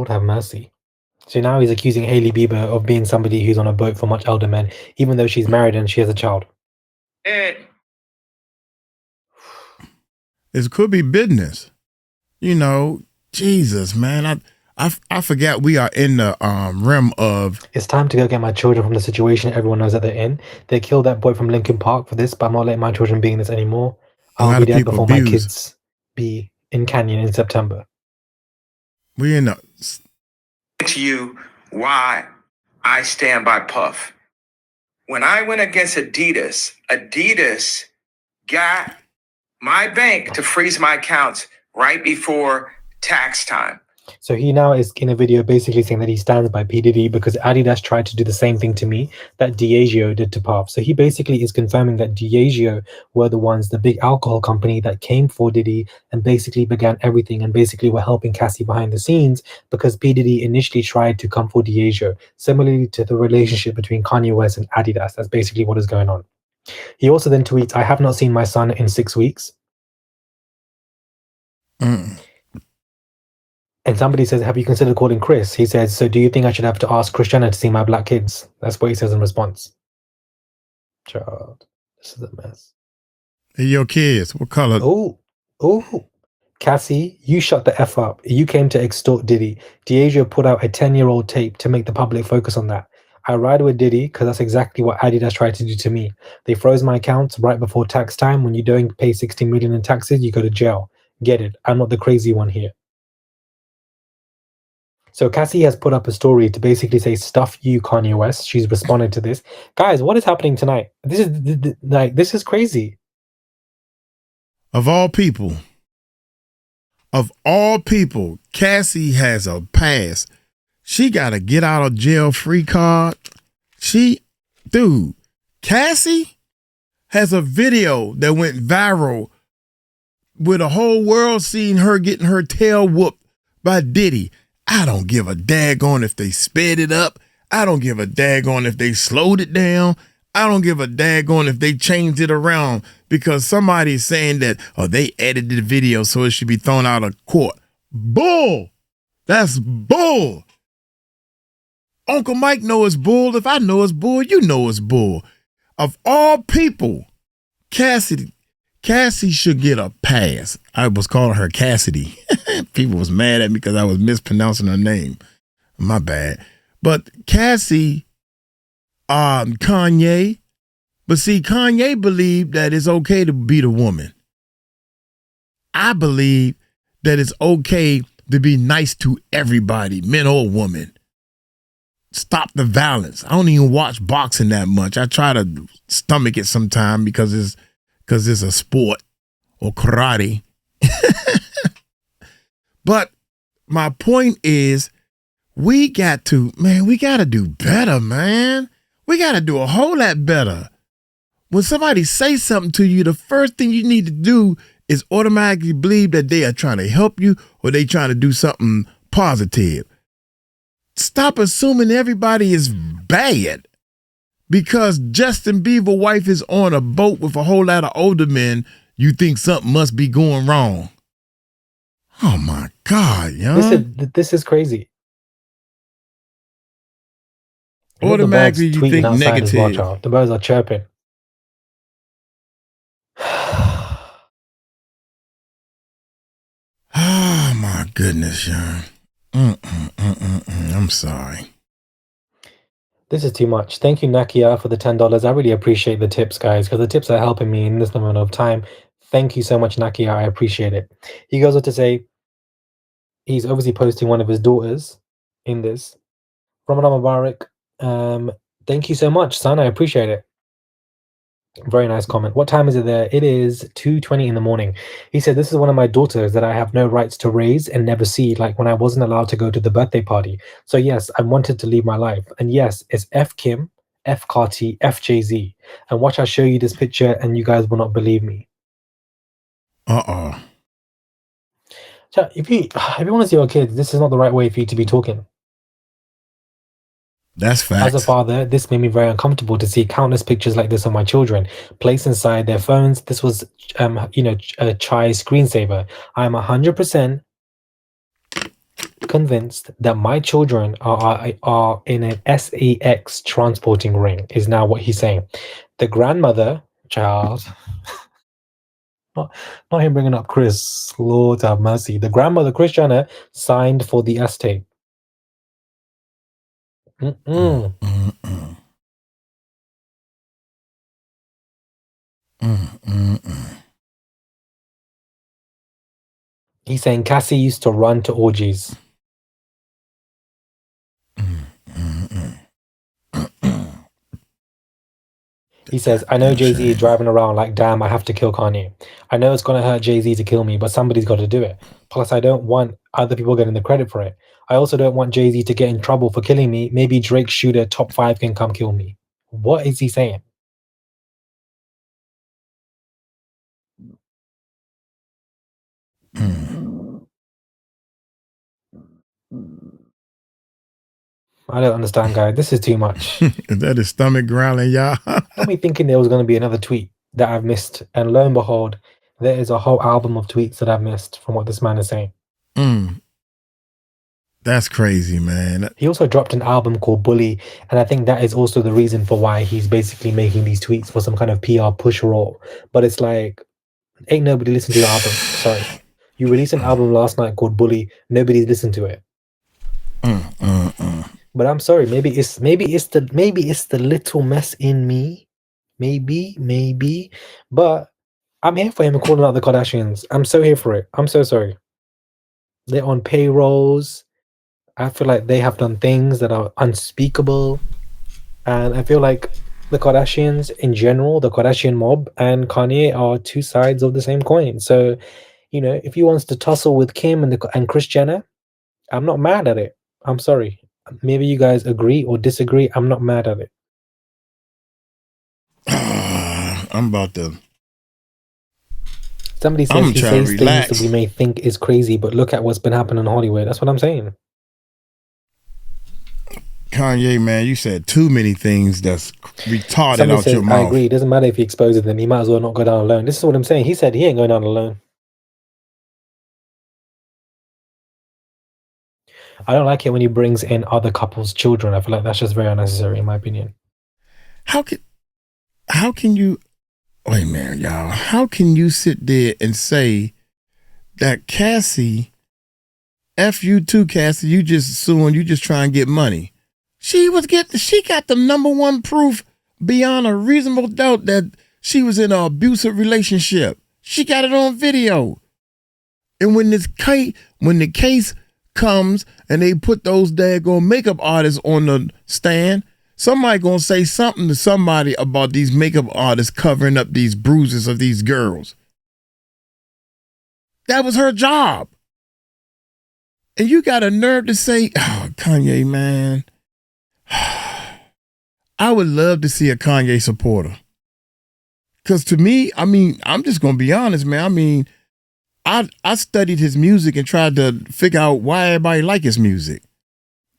have mercy. So now he's accusing Hailey Bieber of being somebody who's on a boat for much elder men, even though she's married and she has a child. It could be business. You know, Jesus, man. I forget we are in the realm of... It's time to go get my children from the situation everyone knows that they're in. They killed that boy from Lincoln Park for this, but I'm not letting my children be in this anymore. I'll be dead before my kids be in Canyon in September. We in the... To you why I stand by Puff. When I went against Adidas got my bank to freeze my accounts right before tax time. So he now is in a video basically saying that he stands by P. Diddy because Adidas tried to do the same thing to me that Diageo did to Puff. So he basically is confirming that Diageo were the ones, the big alcohol company that came for Diddy and basically began everything and basically were helping Cassie behind the scenes because P. Diddy initially tried to come for Diageo, similarly to the relationship between Kanye West and Adidas. That's basically what is going on. He also then tweets, I have not seen my son in 6 weeks. And somebody says, have you considered calling Chris? He says, so do you think I should have to ask Christiana to see my black kids? That's what he says in response. Child, this is a mess. Hey, your kids, what color? Oh, Cassie, you shut the F up. You came to extort Diddy. Diageo put out a 10-year-old tape to make the public focus on that. I ride with Diddy because that's exactly what Adidas tried to do to me. They froze my accounts right before tax time. When you don't pay 16 million in taxes, you go to jail. Get it? I'm not the crazy one here. So Cassie has put up a story to basically say, stuff you, Kanye West. She's responded to this. Guys, what is happening tonight? This is crazy. Of all people, Cassie has a pass. She got a get out of jail free card. Cassie has a video that went viral with the whole world seeing her getting her tail whooped by Diddy. I don't give a daggone if they sped it up. I don't give a daggone if they slowed it down. I don't give a daggone if they changed it around because somebody's saying that, oh, they edited the video so it should be thrown out of court. Bull. That's bull. Uncle Mike knows it's bull. If I know it's bull, you know it's bull. Of all people, Cassie should get a pass. I was calling her Cassidy. People was mad at me because I was mispronouncing her name. My bad. But Cassie, Kanye. But see, Kanye believed that it's okay to beat a woman. I believe that it's okay to be nice to everybody, men or women. Stop the violence. I don't even watch boxing that much. I try to stomach it sometime because it's a sport or karate. But my point is, we got to do better, man. We got to do a whole lot better. When somebody says something to you, the first thing you need to do is automatically believe that they are trying to help you or they trying to do something positive. Stop assuming everybody is bad because Justin Bieber's wife is on a boat with a whole lot of older men. You think something must be going wrong. Oh my God, young. This is crazy. Automatically you think negative. Well, the birds are chirping. Oh my goodness, young. I'm sorry. This is too much. Thank you, Nakia, for the $10. I really appreciate the tips, guys, because the tips are helping me in this amount of time. Thank you so much, Nakia. I appreciate it. He goes on to say he's obviously posting one of his daughters in this. Ramadan Mubarak. Thank you so much, son. I appreciate it. Very nice comment. What time is it there? It is 2:20 in the morning. He said, this is one of my daughters that I have no rights to raise and never see, like when I wasn't allowed to go to the birthday party. So yes, I wanted to leave my life. And yes, it's F Kim, F Carti, F Jay-Z. And watch, I'll show you this picture and you guys will not believe me. So if you want to see your kids, this is not the right way for you to be talking. That's facts. As a father, this made me very uncomfortable to see countless pictures like this of my children placed inside their phones. This was, a chai screensaver. I'm 100% convinced that my children are in an sex transporting ring, is now what he's saying. The grandmother, child, not him bringing up Chris, Lord have mercy. The grandmother, Kris Jenner, signed for the estate. He's saying Cassie used to run to orgies. He says, I know Jay-Z is driving around like, damn, I have to kill Kanye. I know it's going to hurt Jay-Z to kill me, but somebody's got to do it. Plus, I don't want other people getting the credit for it. I also don't want Jay-Z to get in trouble for killing me. Maybe Drake's shooter top 5 can come kill me. What is he saying? I don't understand, guys. This is too much. Is that his stomach growling, y'all? Got me thinking there was going to be another tweet that I've missed. And lo and behold, there is a whole album of tweets that I've missed from what this man is saying. That's crazy, man. He also dropped an album called Bully. And I think that is also the reason for why he's basically making these tweets for some kind of PR push role. But it's like, ain't nobody listened to your album. Sorry. You released an album last night called Bully. Nobody's listened to it. But I'm sorry, maybe it's the little mess in me. Maybe. But I'm here for him calling out the Kardashians. I'm so here for it. I'm so sorry. They're on payrolls. I feel like they have done things that are unspeakable. And I feel like the Kardashians in general, the Kardashian mob and Kanye are two sides of the same coin. So, if he wants to tussle with Kim and Kris Jenner, I'm not mad at it. I'm sorry. Maybe you guys agree or disagree. I'm not mad at it. I'm about to. Somebody says he says things that we may think is crazy, but look at what's been happening in Hollywood. That's what I'm saying. Kanye, man, you said too many things that's retarded Somebody out says, your I mouth. agree. It doesn't matter if he exposes them. He might as well not go down alone. This is what I'm saying. He said he ain't going down alone. I don't like it when he brings in other couples' children. I feel like that's just very unnecessary, in my opinion. How can you, wait, man, y'all, how can you sit there and say that Cassie, F you too, Cassie, you just suing, you just trying to get money. She got the number one proof beyond a reasonable doubt that she was in an abusive relationship. She got it on video. And when the case comes and they put those daggone makeup artists on the stand, somebody gonna say something to somebody about these makeup artists covering up these bruises of these girls. That was her job. And you got a nerve to say, oh, Kanye, man. I would love to see a Kanye supporter. Because to me, I mean, I'm just going to be honest, man. I mean, I studied his music and tried to figure out why everybody liked his music.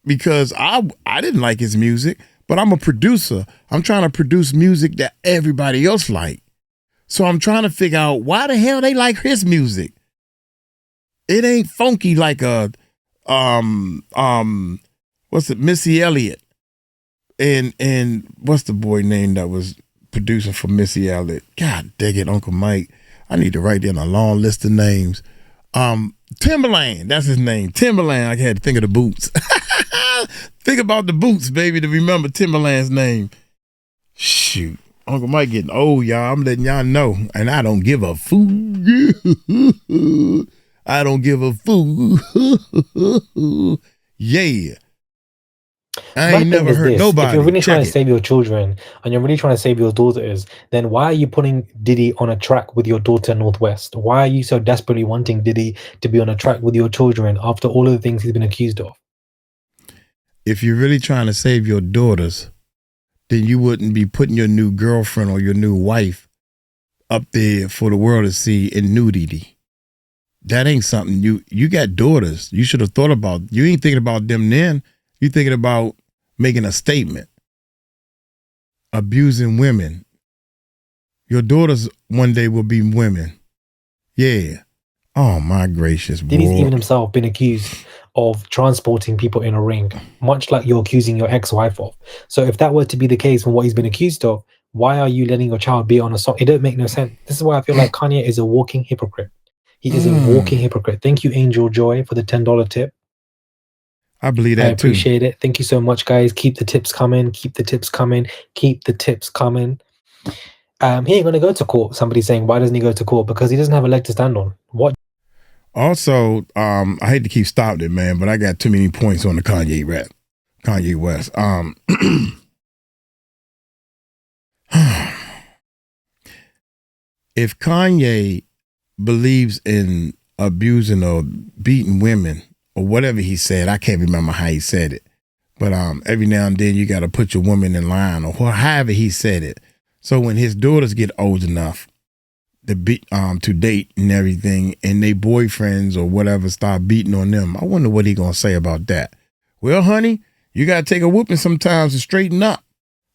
Because I didn't like his music, but I'm a producer. I'm trying to produce music that everybody else like. So I'm trying to figure out why the hell they like his music. It ain't funky like a what's it, Missy Elliott and what's the boy name that was producing for Missy Elliott? God dang it, Uncle Mike. I need to write down a long list of names. Timberland, that's his name. Timberland. I had to think of the boots. Think about the boots, baby, to remember Timberland's name. Shoot. Uncle Mike getting old, y'all. I'm letting y'all know. And I don't give a fool. I don't give a fool. Yeah. I ain't never heard nobody. If you're really trying to save your children and you're really trying to save your daughters, then why are you putting Diddy on a track with your daughter Northwest? Why are you so desperately wanting Diddy to be on a track with your children after all of the things he's been accused of? If you're really trying to save your daughters, then you wouldn't be putting your new girlfriend or your new wife up there for the world to see in nudity. That ain't something you got daughters. You should have thought about. You ain't thinking about them then. You thinking about making a statement. Abusing women. Your daughters one day will be women. Yeah. Oh my gracious. Diddy's even himself been accused of transporting people in a ring, much like you're accusing your ex-wife of. So if that were to be the case from what he's been accused of, why are you letting your child be on a song? It don't make no sense. This is why I feel like Kanye is a walking hypocrite. He is a walking hypocrite. Thank you, Angel Joy, for the $10 tip. I believe that too. I appreciate it. Thank you so much, guys. Keep the tips coming. Keep the tips coming. Keep the tips coming. He ain't going to go to court. Somebody's saying, why doesn't he go to court? Because he doesn't have a leg to stand on. What? Also, I hate to keep stopping it, man, but I got too many points on the Kanye rap. Kanye West. If Kanye believes in abusing or beating women or whatever he said, I can't remember how he said it, but every now and then you got to put your woman in line or however he said it. So when his daughters get old enough to date and everything, and they boyfriends or whatever start beating on them, I wonder what he gonna say about that. Well, honey, you gotta take a whooping sometimes to straighten up.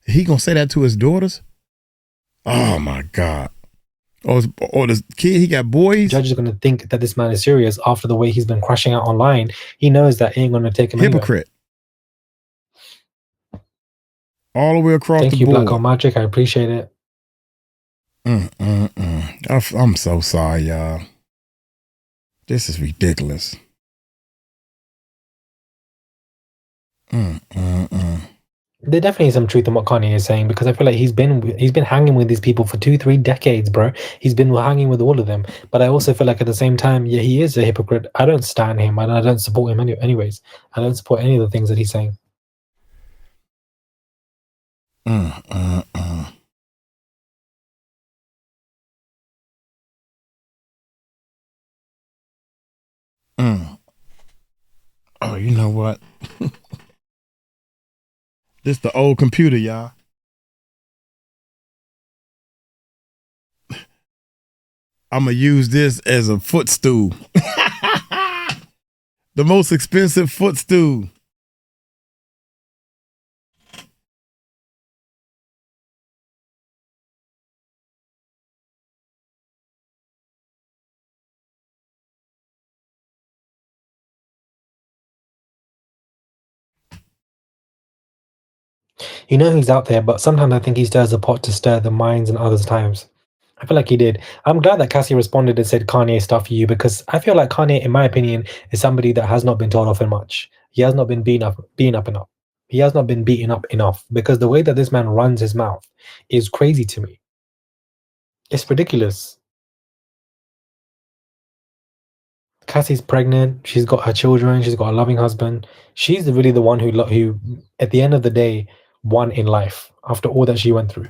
He gonna say that to his daughters? Oh my God. Or the kid, he got boys. Judge is going to think that this man is serious after the way he's been crashing out online. He knows that he ain't going to take him Hypocrite. Anywhere. All the way across the board. Thank you, Black Hole Magic. I appreciate it. I'm so sorry, y'all. This is ridiculous. There definitely is some truth in what Kanye is saying, because I feel like he's been hanging with these people for 2-3 decades, bro. He's been hanging with all of them. But I also feel like at the same time, yeah, he is a hypocrite. I don't stand him, and I don't support him anyways. I don't support any of the things that he's saying. Oh, you know what? This the old computer, y'all. I'm going to use this as a footstool. The most expensive footstool. You know he's out there, but sometimes I think he stirs the pot to stir the minds in others' times. I feel like he did. I'm glad that Cassie responded and said Kanye stuff for you, because I feel like Kanye, in my opinion, is somebody that has not been told off in much. He has not been beaten up enough. He has not been beaten up enough, because the way that this man runs his mouth is crazy to me. It's ridiculous. Cassie's pregnant. She's got her children. She's got a loving husband. She's really the one who, at the end of the day, won in life after all that she went through.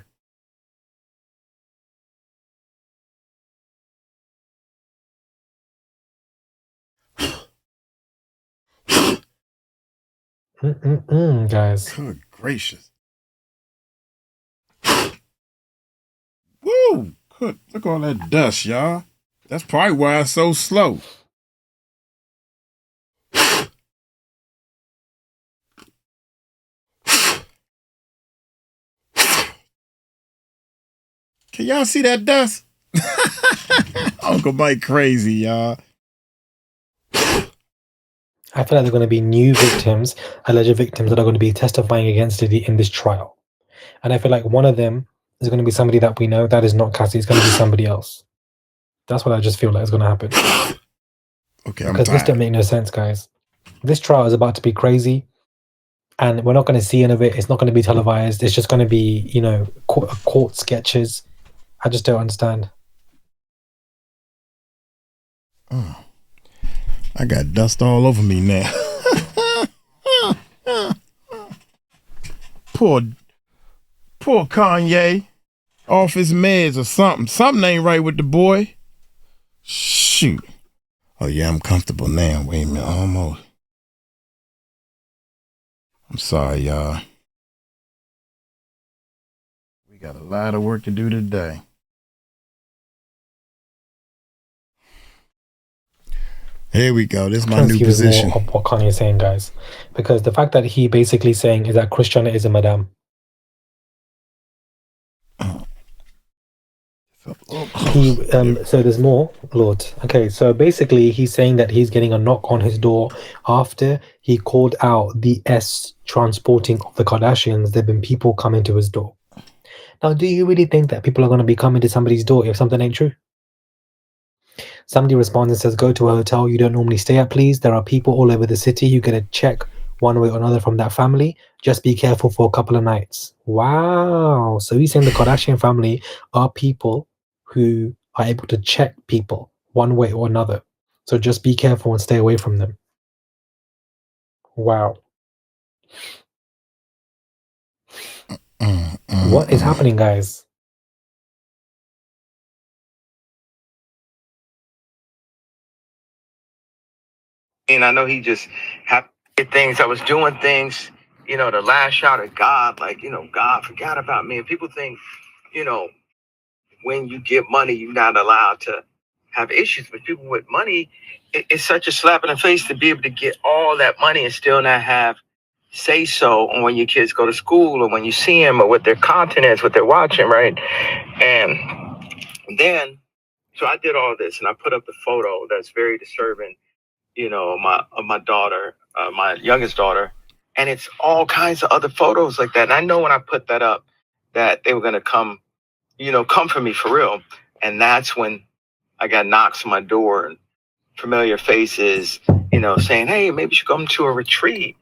Guys. Good gracious. Woo! Look at all that dust, y'all. That's probably why it's so slow. Can y'all see that dust? Uncle Mike crazy, y'all. I feel like there are going to be new victims, alleged victims, that are going to be testifying against Diddy in this trial. And I feel like one of them is going to be somebody that we know. That is not Cassie. It's going to be somebody else. That's what I just feel like is going to happen. Okay, I'm because tired. this don't make no sense, guys. This trial is about to be crazy. And we're not going to see any of it. It's not going to be televised. It's just going to be, you know, court sketches. I just don't understand. Oh, I got dust all over me now. Poor Kanye. Off his meds or something. Something ain't right with the boy. Shoot. Oh yeah, I'm comfortable now. Wait a minute, almost. I'm sorry, y'all. We got a lot of work to do today. Here we go. This is my new position. More of what Kanye is saying, guys, because the fact that he basically saying is that Christiana is a madam. So there's more, Lord. Okay, so basically he's saying that he's getting a knock on his door after he called out the transporting of the Kardashians. There've been people coming to his door. Now, do you really think that people are going to be coming to somebody's door if something ain't true? Somebody responds and says, go to a hotel you don't normally stay at, please. There are people all over the city. You get a check one way or another from that family. Just be careful for a couple of nights. Wow. So he's saying the Kardashian family are people who are able to check people one way or another. So just be careful and stay away from them. Wow. What is happening, guys? And I know he just happened things. I was doing things, you know, to lash out at God, like, you know, God forgot about me. And people think, you know, when you get money, you're not allowed to have issues. But people with money, it's such a slap in the face to be able to get all that money and still not have say so on when your kids go to school or when you see them or what their content is, what they're watching, right? And then, so I did all this and I put up the photo that's very disturbing, you know, my daughter, my youngest daughter, and it's all kinds of other photos like that. And I know when I put that up that they were going to come for me for real. And that's when I got knocks on my door and familiar faces, you know, saying, hey, maybe you should come to a retreat.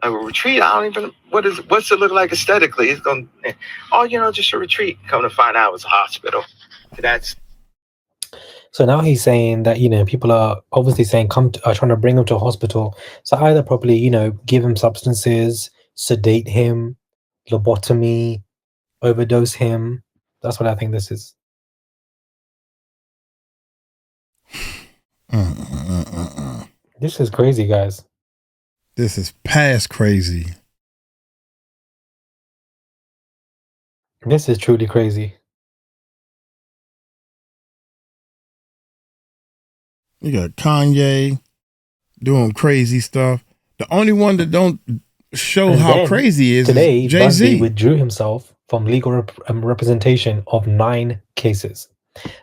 A retreat, I don't even, what's it look like aesthetically? It's going, oh, you know, just a retreat. Come to find out it was a hospital. So now he's saying that, you know, people are obviously saying are trying to bring him to a hospital. So either probably, you know, give him substances, sedate him, lobotomy, overdose him. That's what I think this is. This is crazy, guys. This is past crazy. This is truly crazy. You got Kanye doing crazy stuff. The only one that don't show how crazy is today, Jay-Z. Busby withdrew himself from legal representation of 9 cases.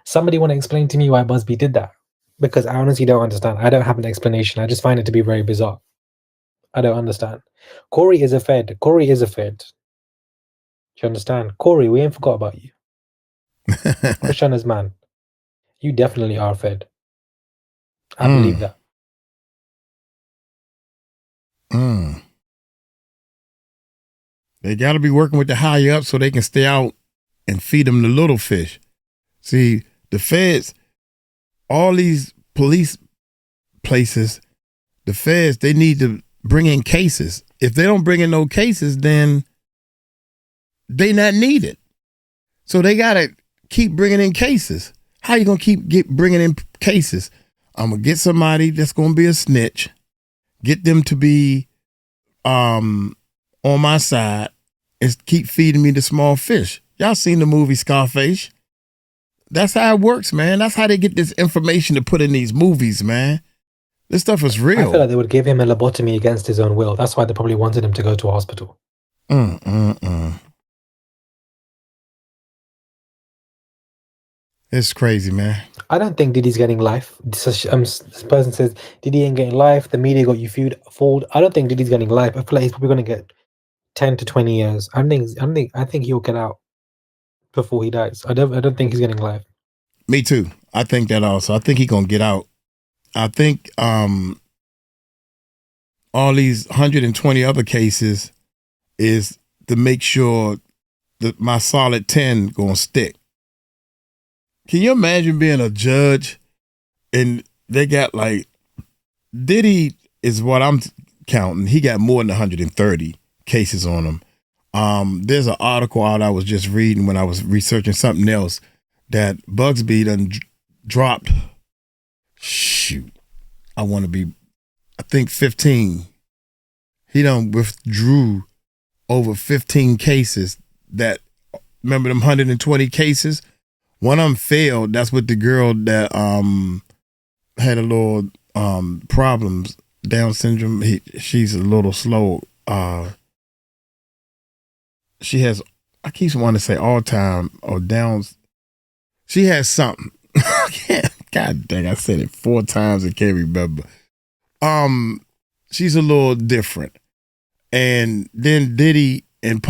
Somebody want to explain to me why Busby did that? Because I honestly don't understand. I don't have an explanation. I just find it to be very bizarre. I don't understand. Corey is a Fed. you understand? Corey, we ain't forgot about you. Christiana's man. You definitely are fed. I believe that. They got to be working with the higher up so they can stay out and feed them the little fish. See, the feds, all these police places, the feds, they need to bring in cases. If they don't bring in no cases, then they not needed. So they got to keep bringing in cases. How you going to keep bringing in cases? I'm going to get somebody that's going to be a snitch, get them to be on my side, and keep feeding me the small fish. Y'all seen the movie Scarface? That's how it works, man. That's how they get this information to put in these movies, man. This stuff is real. I feel like they would give him a lobotomy against his own will. That's why they probably wanted him to go to a hospital. It's crazy, man. I don't think Diddy's getting life. This person says Diddy ain't getting life. The media got you fooled. I don't think Diddy's getting life. I feel like he's probably going to get 10 to 20 years. I think he'll get out before he dies. I don't think he's getting life. Me too. I think that also. I think he's going to get out. I think all these 120 other cases is to make sure that my solid 10 going to stick. Can you imagine being a judge and they got like, Diddy is what I'm counting. He got more than 130 cases on him. There's an article out I was just reading when I was researching something else that Bugsby done dropped. Shoot, I think 15. He done withdrew over 15 cases that, remember them 120 cases? One of them failed. That's with the girl that had a little problems, Down syndrome. She's a little slow. She has, I keep wanting to say all time or Downs. She has something. God dang, I said it 4 times and can't remember. She's a little different. And then Diddy and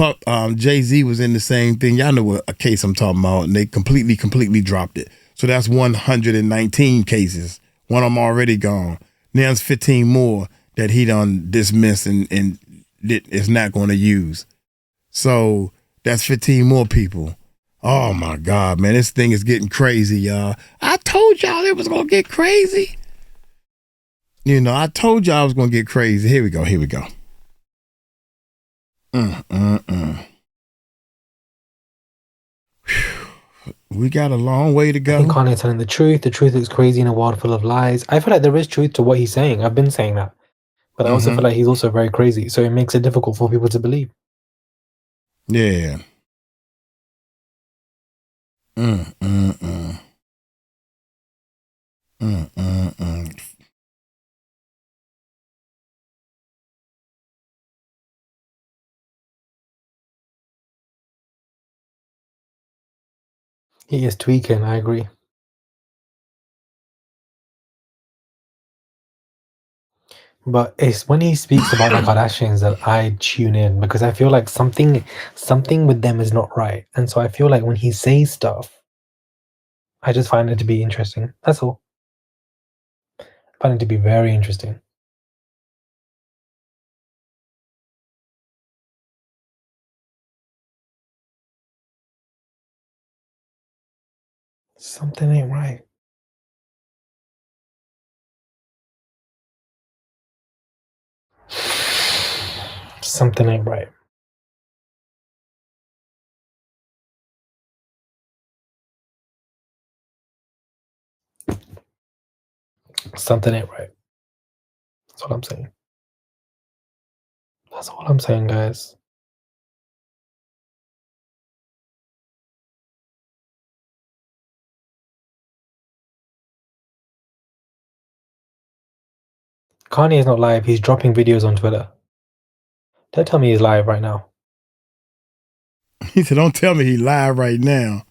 Jay-Z was in the same thing. Y'all know what a case I'm talking about. And they completely dropped it. So that's 119 cases. One of them already gone. Now there's 15 more that he done dismissed and is not going to use. So that's 15 more people. Oh my God, man. This thing is getting crazy, y'all. I told y'all it was going to get crazy. You know, I told y'all I was going to get crazy. Here we go. We got a long way to go. I think Kanye's telling the truth. The truth is crazy in a world full of lies. I feel like there is truth to what he's saying. I've been saying that. But I also feel like he's also very crazy. So it makes it difficult for people to believe. Yeah. He is tweaking, I agree. But it's when he speaks about the Kardashians that I tune in, because I feel like something with them is not right. And so I feel like when he says stuff, I just find it to be interesting. That's all. I find it to be very interesting. Something ain't right. Something ain't right. Something ain't right. That's all I'm saying. That's all I'm saying, guys. Kanye is not live. He's dropping videos on Twitter. Don't tell me he's live right now. He said, don't tell me he's live right now.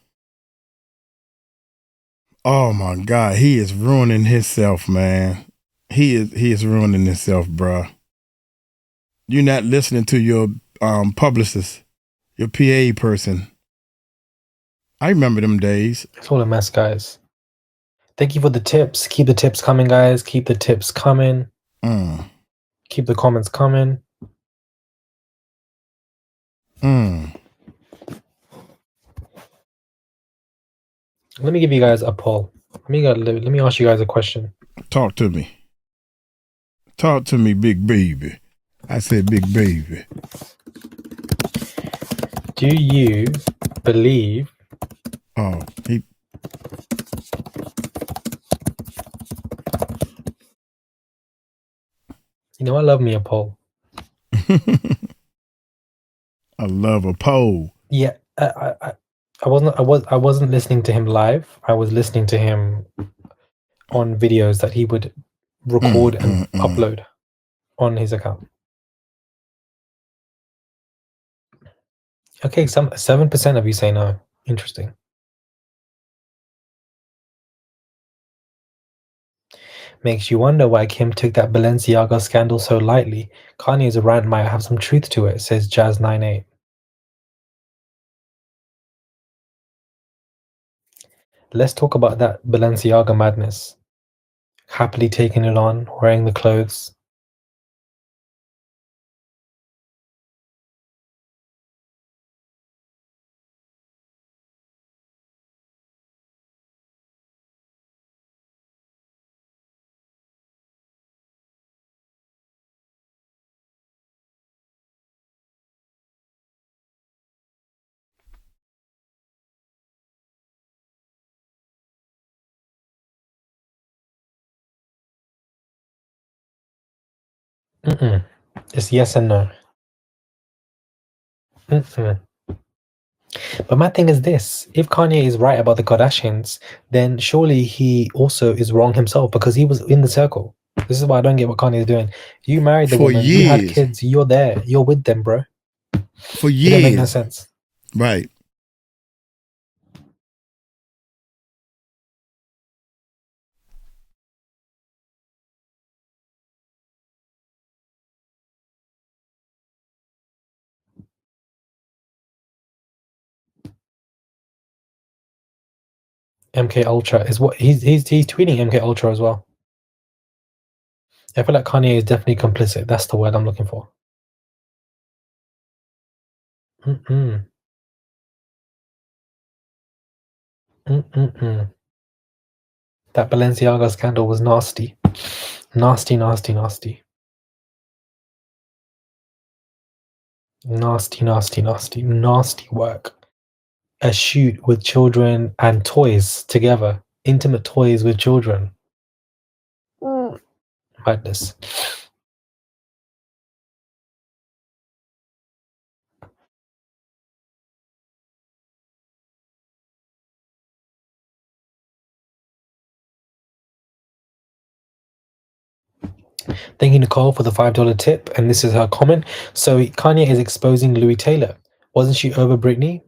Oh my God, he is ruining himself, man. He is ruining himself, bro. You're not listening to your publicist. your PA person. I remember them days. It's all a mess, guys. Thank you for the tips. Keep the tips coming, guys. Keep the tips coming. Keep the comments coming. Let me give you guys a poll. Let me ask you guys a question. Talk to me. Talk to me, big baby. I said big baby. Do you believe... Oh, he... You know, I love me a poll. I love a poll. Yeah, I wasn't listening to him live. I was listening to him on videos that he would record and upload on his account. Okay, 7% of you say no. Interesting. Makes you wonder why Kim took that Balenciaga scandal so lightly. Kanye's rant might have some truth to it, says Jazz98. Let's talk about that Balenciaga madness. Happily taking it on, wearing the clothes. It's yes and no. But my thing is this: if Kanye is right about the Kardashians, then surely he also is wrong himself because he was in the circle. This is why I don't get what Kanye is doing. You married the woman, you had kids, you're there, you're with them, bro. For years. It don't make no sense. Right. MKUltra is what he's tweeting MKUltra as well. I feel like Kanye is definitely complicit. That's the word I'm looking for. That Balenciaga scandal was nasty. Nasty, nasty, nasty. Nasty, nasty, nasty, nasty work. A shoot with children and toys together. Intimate toys with children. Madness. Thank you, Nicole, for the $5 tip. And this is her comment. So Kanye is exposing Louis Taylor. Wasn't she over Britney?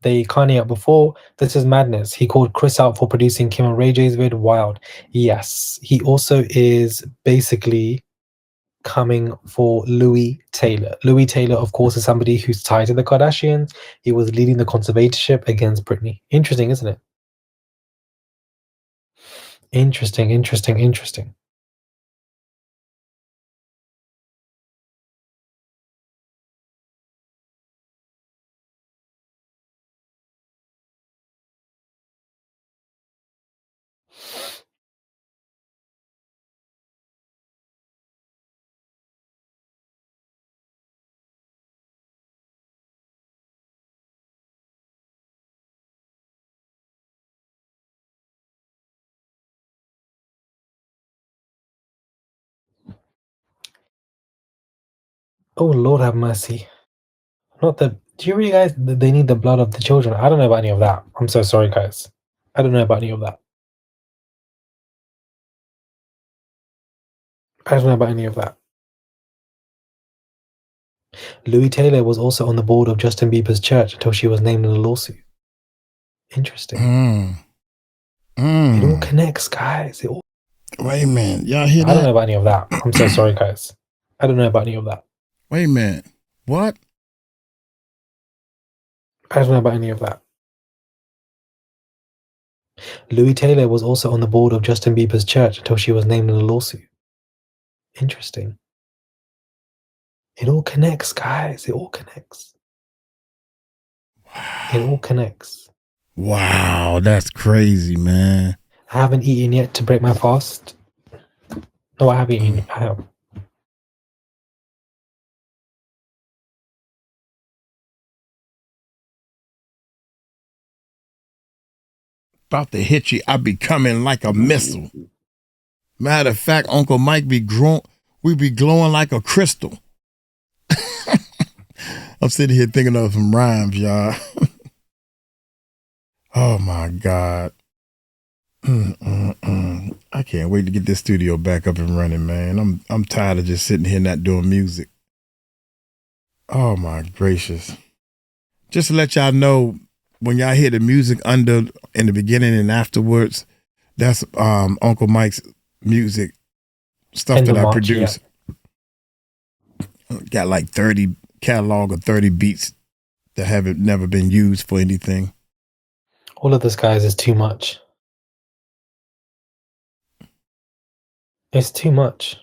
They Kanye out before. This is madness. He called Chris out for producing Kim and Ray J's vid. Wild. Yes. He also is basically coming for Louis Taylor. Louis Taylor, of course, is somebody who's tied to the Kardashians. He was leading the conservatorship against Britney. Interesting, isn't it? Interesting, interesting, interesting. Oh, Lord have mercy. Not the... Do you realize that they need the blood of the children? I don't know about any of that. I'm so sorry, guys. I don't know about any of that. I don't know about any of that. Louis Taylor was also on the board of Justin Bieber's church until she was named in a lawsuit. Interesting. It all connects, guys. It all... Wait a minute. Y'all hear that? I don't know about any of that. I'm so sorry, guys. I don't know about any of that. Wait a minute. What? I don't know about any of that. Louis Taylor was also on the board of Justin Bieber's church until she was named in a lawsuit. Interesting. It all connects, guys. It all connects. It all connects. Wow, that's crazy, man. I haven't eaten yet to break my fast. No, I have eaten. I have. About to hit you, I be coming like a missile. Matter of fact, Uncle Mike be glowing like a crystal. I'm sitting here thinking of some rhymes, y'all. Oh my God. I can't wait to get this studio back up and running, man. I'm tired of just sitting here not doing music. Oh my gracious. Just to let y'all know, when y'all hear the music in the beginning and afterwards, that's Uncle Mike's music stuff that I produce. Yeah. Got like 30 catalog of 30 beats that haven't never been used for anything. All of this, guys, is too much. It's too much.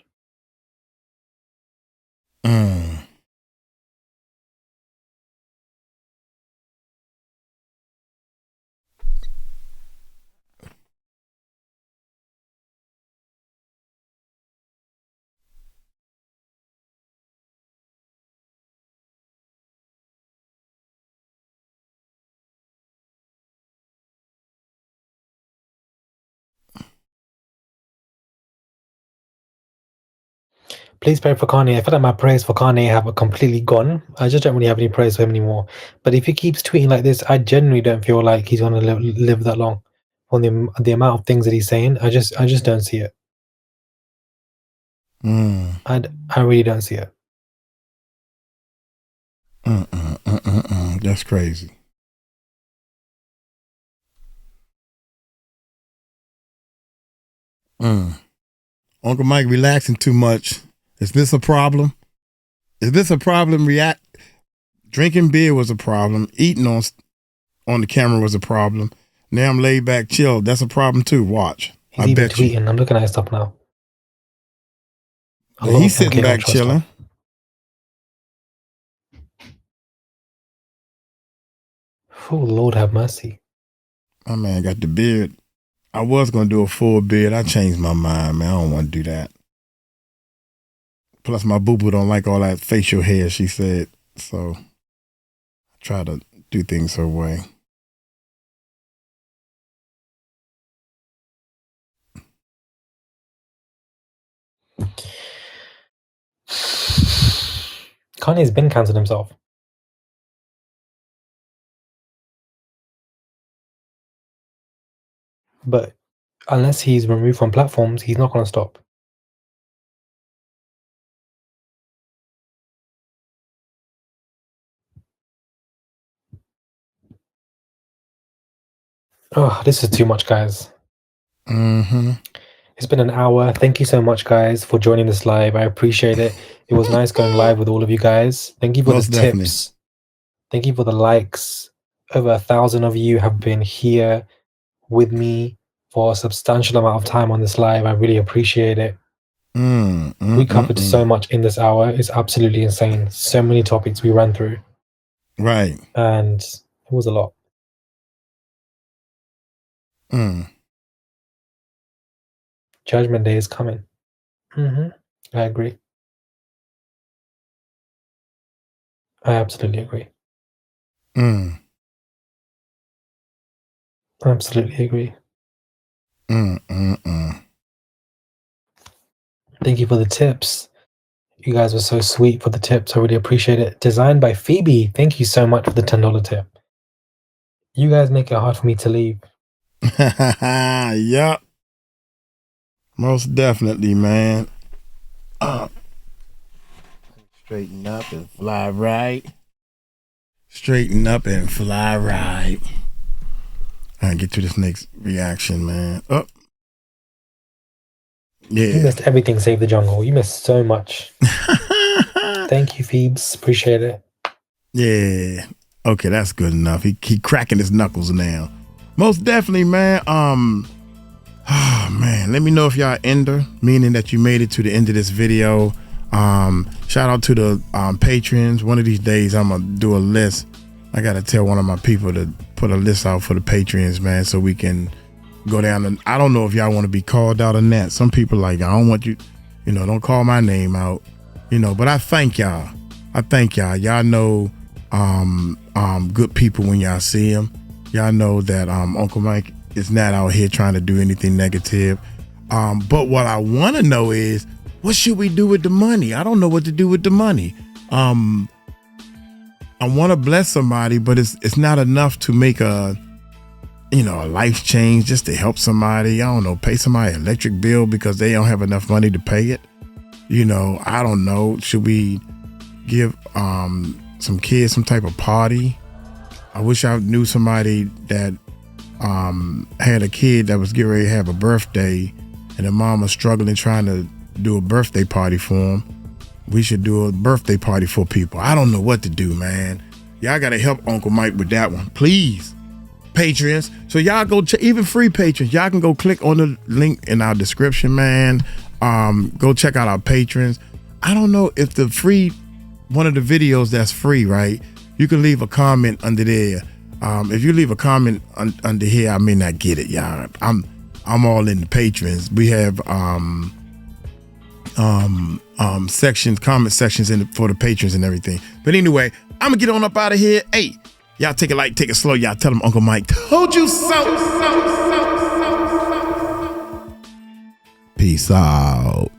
Please pray for Kanye. I feel like my praise for Kanye have completely gone. I just don't really have any praise for him anymore. But if he keeps tweeting like this, I genuinely don't feel like he's going to live that long. On the amount of things that he's saying, I just don't see it. I really don't see it. That's crazy. Uncle Mike relaxing too much. Is this a problem? Is this a problem? Drinking beer was a problem. Eating on the camera was a problem. Now I'm laid back, chill. That's a problem too. Watch. He's even tweeting. I'm looking at his stuff now. Yeah, he's sitting back chilling. Oh, Lord have mercy. My man got the beard. I was going to do a full beard. I changed my mind, man. I don't want to do that. Plus, my boo-boo don't like all that facial hair, she said. So, I try to do things her way. Kanye's been cancelled himself. But unless he's removed from platforms, he's not going to stop. Oh, this is too much, guys. It's been an hour. Thank you so much, guys, for joining this live. I appreciate it. It was nice going live with all of you guys. Thank you for the tips. Thank you for the likes. Over 1,000 of you have been here with me for a substantial amount of time on this live. I really appreciate it. We covered so much in this hour. It's absolutely insane. So many topics we ran through. Right. And it was a lot. Judgment Day is coming. I agree. I absolutely agree. Absolutely agree. Thank you for the tips. You guys were so sweet for the tips. I really appreciate it. Designed by Phoebe. Thank you so much for the $10 tip. You guys make it hard for me to leave. Yup. Most definitely, man. Straighten up and fly right. Straighten up and fly right. All right, get to this next reaction, man. Oh. Yeah. You missed everything Save the Jungle. You missed so much. Thank you, Phoebes. Appreciate it. Yeah. Okay, that's good enough. He cracking his knuckles now. Most definitely, man. Oh, man, let me know if y'all ender, meaning that you made it to the end of this video. Shout out to the patrons. One of these days, I'm gonna do a list. I gotta tell one of my people to put a list out for the patrons, man, so we can go down. And I don't know if y'all want to be called out on that. Some people like, I don't want you, don't call my name out, but I thank y'all. Y'all know good people when y'all see them. Y'all know that Uncle Mike is not out here trying to do anything negative. But what I want to know is, what should we do with the money? I don't know what to do with the money. I want to bless somebody, but it's not enough to make a life change just to help somebody. I don't know, pay somebody an electric bill because they don't have enough money to pay it. I don't know. Should we give some kids some type of party? I wish I knew somebody that had a kid that was getting ready to have a birthday and the mom was struggling trying to do a birthday party for him. We should do a birthday party for people. I don't know what to do, man. Y'all got to help Uncle Mike with that one, please. Patrons. So y'all go, even free patrons, y'all can go click on the link in our description, man. Go check out our patrons. I don't know if the free, one of the videos that's free, right? You can leave a comment under there. If you leave a comment under here, I may not get it, y'all. I'm all in the patrons. We have sections, comment sections for the patrons and everything. But anyway, I'm gonna get on up out of here. Hey, y'all take it light, take it slow. Y'all tell them Uncle Mike told you so. Peace out.